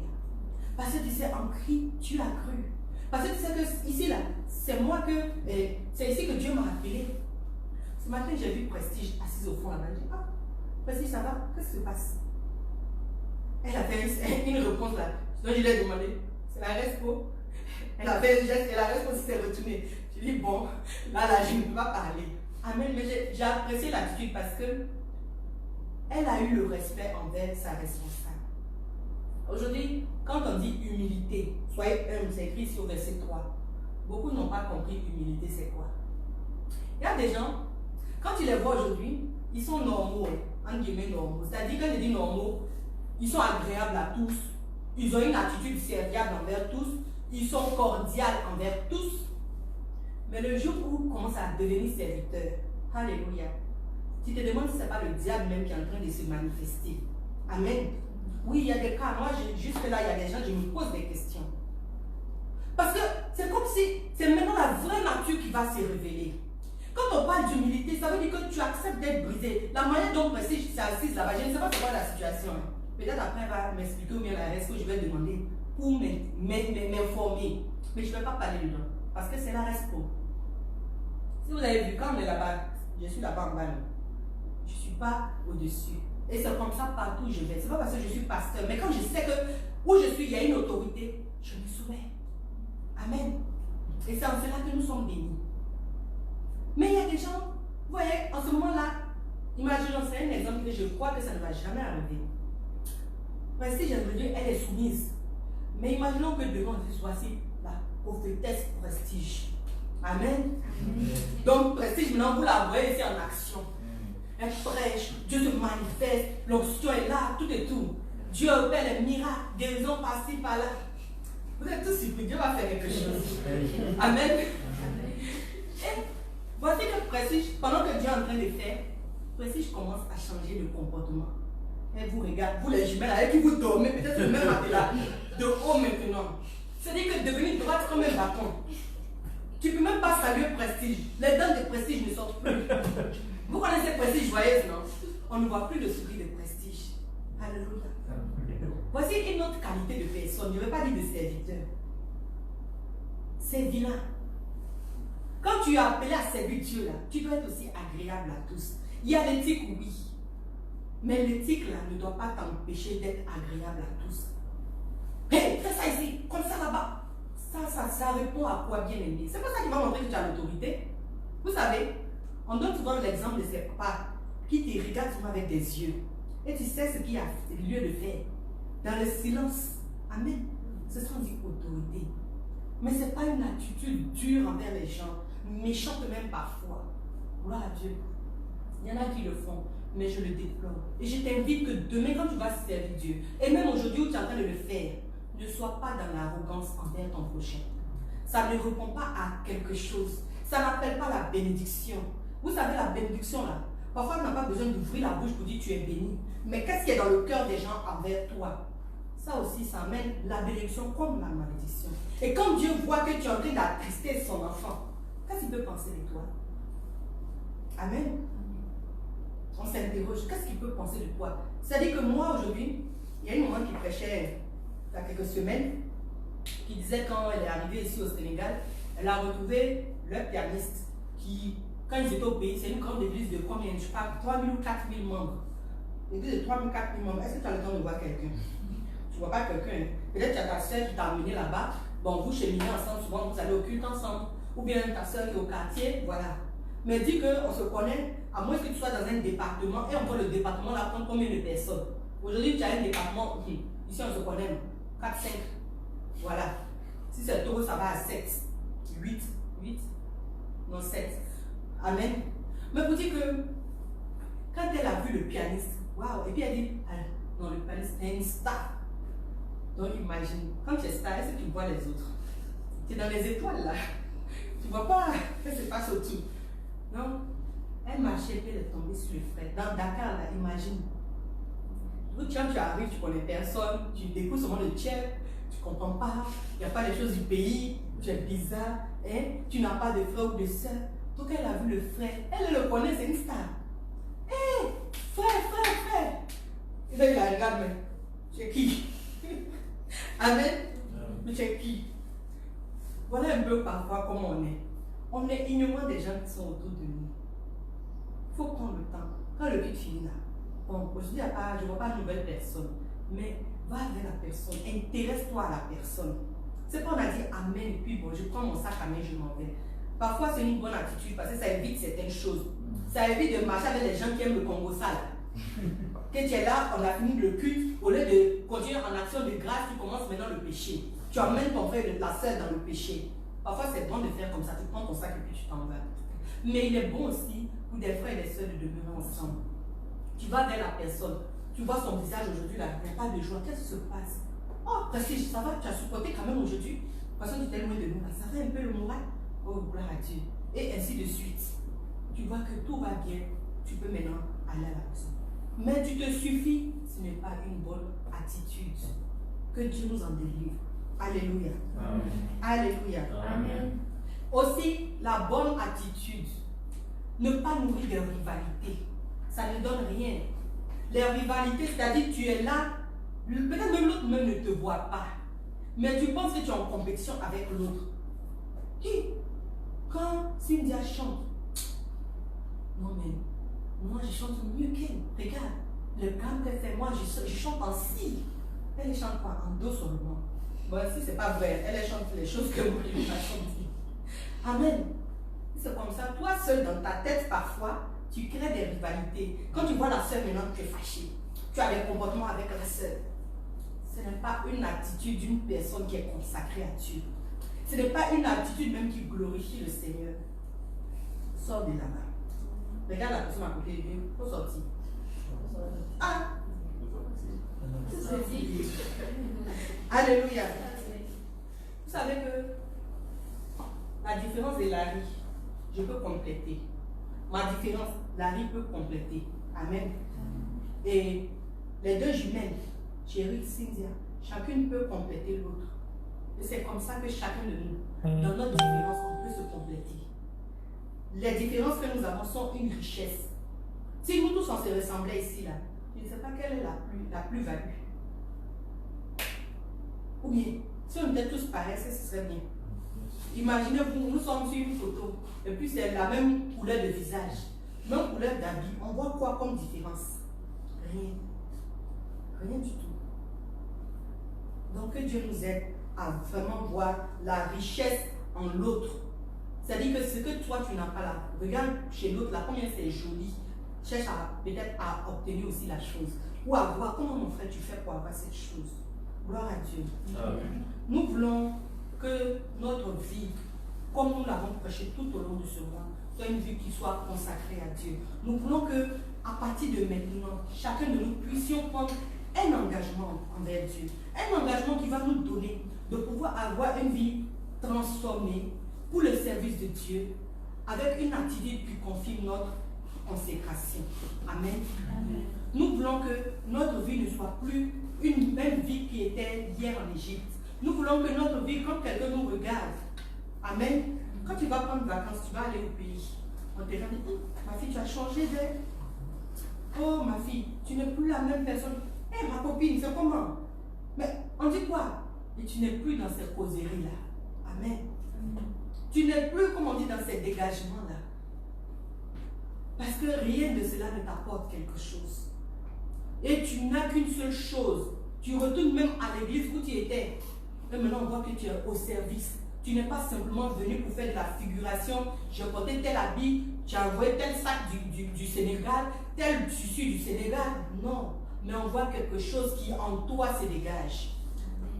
Parce que tu sais, en Christ, tu as cru. Parce que tu sais que ici, là, c'est moi que... c'est ici que Dieu m'a appelé. Ce matin, j'ai vu Prestige assise au fond là-bas. Je dis, ah, Prestige, ça va? Qu'est-ce qui se passe? Elle a fait une réponse là. Donc je lui ai demandé, c'est la respo. Elle a fait un geste et la respo s'est retournée. Je lui ai dit, bon, là, je ne peux pas parler. Amen. Mais j'ai apprécié l'attitude parce que elle a eu le respect envers sa responsable. Aujourd'hui, quand on dit humilité, soyez humble, c'est écrit ici au verset 3. Beaucoup n'ont pas compris humilité, c'est quoi. Il y a des gens, quand tu les vois aujourd'hui, ils sont normaux, entre guillemets normaux. C'est-à-dire, quand je dis normaux, ils sont agréables à tous, ils ont une attitude serviable envers tous, ils sont cordiaux envers tous. Mais le jour où vous commencez à devenir serviteur, alléluia, tu te demandes si ce n'est pas le diable même qui est en train de se manifester. Amen. Oui, il y a des cas, moi, jusque là, il y a des gens, je me pose des questions. Parce que c'est comme si c'est maintenant la vraie nature qui va se révéler. Quand on parle d'humilité, ça veut dire que tu acceptes d'être brisé. La manière dont Prestige s'est assise là-bas, je ne sais pas c'est quoi la situation. Peut-être après, elle va m'expliquer ou bien la reste que je vais demander pour m'informer. Mais je ne vais pas parler dedans. Parce que c'est la respo. Si vous avez vu, quand on est là-bas, je suis là-bas en bas. Je ne suis pas au-dessus. Et c'est comme ça partout où je vais. Ce n'est pas parce que je suis pasteur. Mais quand je sais que où je suis, il y a une autorité, je me soumets. Amen. Et c'est en cela que nous sommes bénis. Mais il y a des gens, vous voyez, en ce moment-là, imaginons, c'est un exemple que je crois que ça ne va jamais arriver. Prestige, elle est soumise. Mais imaginons que devant Dieu, voici la prophétesse Prestige. Amen. Donc, Prestige, maintenant, vous la voyez ici en action. Elle prêche, Dieu se manifeste, l'onction est là, tout et tout. Dieu opère les miracles, guérison par-ci, par-là. Vous êtes tous surpris, Dieu va faire quelque chose. Amen. Et voici que Prestige, pendant que Dieu est en train de faire, Prestige commence à changer de comportement. Elle vous regarde, vous les jumelles avec qui vous dormez, peut-être le même matelas, de haut maintenant. C'est-à-dire que devenir droite comme un bâton. Tu ne peux même pas saluer Prestige. Les dents de Prestige ne sortent plus. Vous connaissez Prestige joyeuse, non? On ne voit plus de sourire de Prestige. Alléluia. Voici une autre qualité de personne. Je ne vais pas dire de serviteur. C'est vilain. Quand tu es appelé à servir Dieu, là, tu dois être aussi agréable à tous. Il y a l'éthique, oui. Mais l'éthique, là, ne doit pas t'empêcher d'être agréable à tous. Hé, fais ça ici, comme ça là-bas. Ça répond à quoi, bien aimé? C'est pas ça qui va montrer que tu as l'autorité. Vous savez, on donne souvent l'exemple de ces papas qui te regardent souvent avec des yeux. Et tu sais ce qu'il y a lieu de faire. Dans le silence. Amen. Ce sont des autorités. Mais ce n'est pas une attitude dure envers les gens, méchante même parfois. Gloire à Dieu. Il y en a qui le font, mais je le déplore. Et je t'invite que demain, quand tu vas servir Dieu, et même aujourd'hui où tu es en train de le faire, ne sois pas dans l'arrogance envers ton prochain. Ça ne répond pas à quelque chose. Ça n'appelle pas la bénédiction. Vous savez, la bénédiction là, parfois on n'a pas besoin d'ouvrir la bouche pour dire tu es béni. Mais qu'est-ce qu'il y a dans le cœur des gens envers toi? Ça aussi, ça amène la bénédiction comme la malédiction. Et quand Dieu voit que tu es en train d'attrister son enfant, qu'est-ce qu'il peut penser de toi? Amen. On s'interroge, qu'est-ce qu'il peut penser de toi? C'est-à-dire que moi aujourd'hui, il y a une maman qui prêchait il y a quelques semaines, qui disait quand elle est arrivée ici au Sénégal, elle a retrouvé le pianiste qui, quand ils étaient au pays, c'est une grande église de combien? Je parle 3 000 ou 4 000 membres. L'église de 3 000 ou 4 000 membres. Est-ce que tu as le temps de voir quelqu'un? Tu ne vois pas quelqu'un. Peut-être que tu as ta soeur qui t'a amené là-bas. Bon, vous cheminez ensemble, souvent vous allez au culte ensemble. Ou bien ta soeur qui est au quartier, voilà. Mais dis qu'on se connaît, à moins que tu sois dans un département, et encore le département là compte combien de personnes? Aujourd'hui, tu as un département, ok, ici on se connaît, 4, 5, voilà. Si c'est tôt, ça va à 7, 8, non 7. Amen. Mais pour dire que, quand elle a vu le pianiste, waouh, et puis elle dit, non, le pianiste est une star. Donc imagine, quand tu es star, est-ce que tu vois les autres? Tu es dans les étoiles là. Tu ne vois pas ce qui se passe autour. Non, elle marchait et elle est tombée sur le frère. Dans Dakar, là, imagine. Quand tu arrives, tu connais personne, tu découvres seulement le tiers, tu ne comprends pas, il n'y a pas les choses du pays, tu es bizarre, hein? Tu n'as pas de frère ou de soeur. Donc elle a vu le frère, elle le connaît, c'est une star. Hé, frère. Et là, il la regarde, mais tu es qui? Amen. Mais tu es qui? Voilà un peu parfois comment on est. On est ignorant des gens qui sont autour de nous. Il faut prendre le temps. Quand le culte finit là, bon, aujourd'hui, je ne vois pas de nouvelle personne, mais va vers la personne, intéresse-toi à la personne. C'est pas on a dit amen et puis bon, je prends mon sac à main, je m'en vais. Parfois, c'est une bonne attitude parce que ça évite certaines choses. Ça évite de marcher avec les gens qui aiment le Congo sale. Quand tu es là, on a fini le culte, au lieu de continuer en action de grâce, tu commences maintenant le péché. Tu emmènes ton frère et ta soeur dans le péché. Parfois, c'est bon de faire comme ça, tu prends ton sac et puis tu t'en vas. Mais il est bon aussi pour des frères et des soeurs de demeurer ensemble. Tu vas vers la personne, tu vois son visage aujourd'hui, là, il n'y a pas de joie. Qu'est-ce qui se passe? Oh, Prestige, ça va, tu as supporté quand même aujourd'hui. Parce que tu es loin de nous, là, ça fait un peu le moral. Oh, gloire à Dieu. Et ainsi de suite. Tu vois que tout va bien, tu peux maintenant aller à la maison. Mais tu te suffis, ce n'est pas une bonne attitude. Que Dieu nous en délivre. Alléluia. Amen. Alléluia. Amen. Aussi, la bonne attitude. Ne pas nourrir de rivalité. Ça ne donne rien. Les rivalités, c'est-à-dire tu es là, peut-être même l'autre même ne te voit pas. Mais tu penses que tu es en compétition avec l'autre. Quand Cynthia chante, non mais, moi je chante mieux qu'elle. Regarde, le gamme qu'elle fait, moi je chante en si. Elle chante pas en do seulement. Bon, si c'est pas vrai, elle chante les choses que moi je chante. Amen. C'est comme ça, toi seul dans ta tête parfois, tu crées des rivalités. Quand tu vois la sœur maintenant, tu es fâché. Tu as des comportements avec la sœur. Ce n'est pas une attitude d'une personne qui est consacrée à Dieu. Ce n'est pas une attitude même qui glorifie le Seigneur. Sors de là-bas. Regarde la personne à côté de lui. Il faut sortir. Ah! Alléluia. Vous savez que la différence de Larry, je peux compléter. Ma différence, Larry peut compléter. Amen. Et les deux jumelles, Chérie, Cynthia, chacune peut compléter l'autre. Et c'est comme ça que chacun de nous, dans notre différence, on peut se compléter. Les différences que nous avons sont une richesse. Si nous tous on se ressemblait ici, là, je ne sais pas quelle est la plus-value. Ou bien, si on était tous pareils, ce serait bien. Imaginez-vous, nous sommes sur une photo, et puis c'est la même couleur de visage, même couleur d'habit. On voit quoi comme différence? Rien. Rien du tout. Donc que Dieu nous aide à vraiment voir la richesse en l'autre. C'est-à-dire que ce que toi tu n'as pas là, regarde chez l'autre là, combien c'est joli. Cherche peut-être à obtenir aussi la chose. Ou à voir comment mon frère tu fais pour avoir cette chose. Gloire à Dieu. Amen. Nous voulons que notre vie, comme nous l'avons prêché tout au long de ce mois, soit une vie qui soit consacrée à Dieu. Nous voulons que, à partir de maintenant, chacun de nous puissions prendre un engagement envers Dieu. Un engagement qui va nous donner de pouvoir avoir une vie transformée pour le service de Dieu, avec une attitude qui confirme notre consécration. Amen. Amen. Nous voulons que notre vie ne soit plus une même vie qui était hier en Égypte. Nous voulons que notre vie, quand quelqu'un nous regarde, amen, quand tu vas prendre vacances, tu vas aller au pays, on te dira, ma fille, tu as changé d'air. Oh ma fille, tu n'es plus la même personne. Eh ma copine, c'est comment? Mais on dit quoi? Et tu n'es plus dans ces causeries-là. Amen. Tu n'es plus, comme on dit, dans ces dégagements-là. Parce que rien de cela ne t'apporte quelque chose. Et tu n'as qu'une seule chose. Tu retournes même à l'église où tu étais. Et maintenant, on voit que tu es au service. Tu n'es pas simplement venu pour faire de la figuration. J'ai porté tel habit, j'ai envoyé tel sac du Sénégal, tel tissu du Sénégal. Non. Mais on voit quelque chose qui en toi se dégage.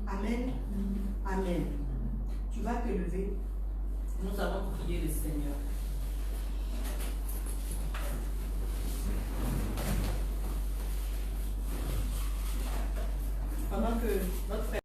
Amen. Amen. Tu vas te lever. Nous allons prier le Seigneur.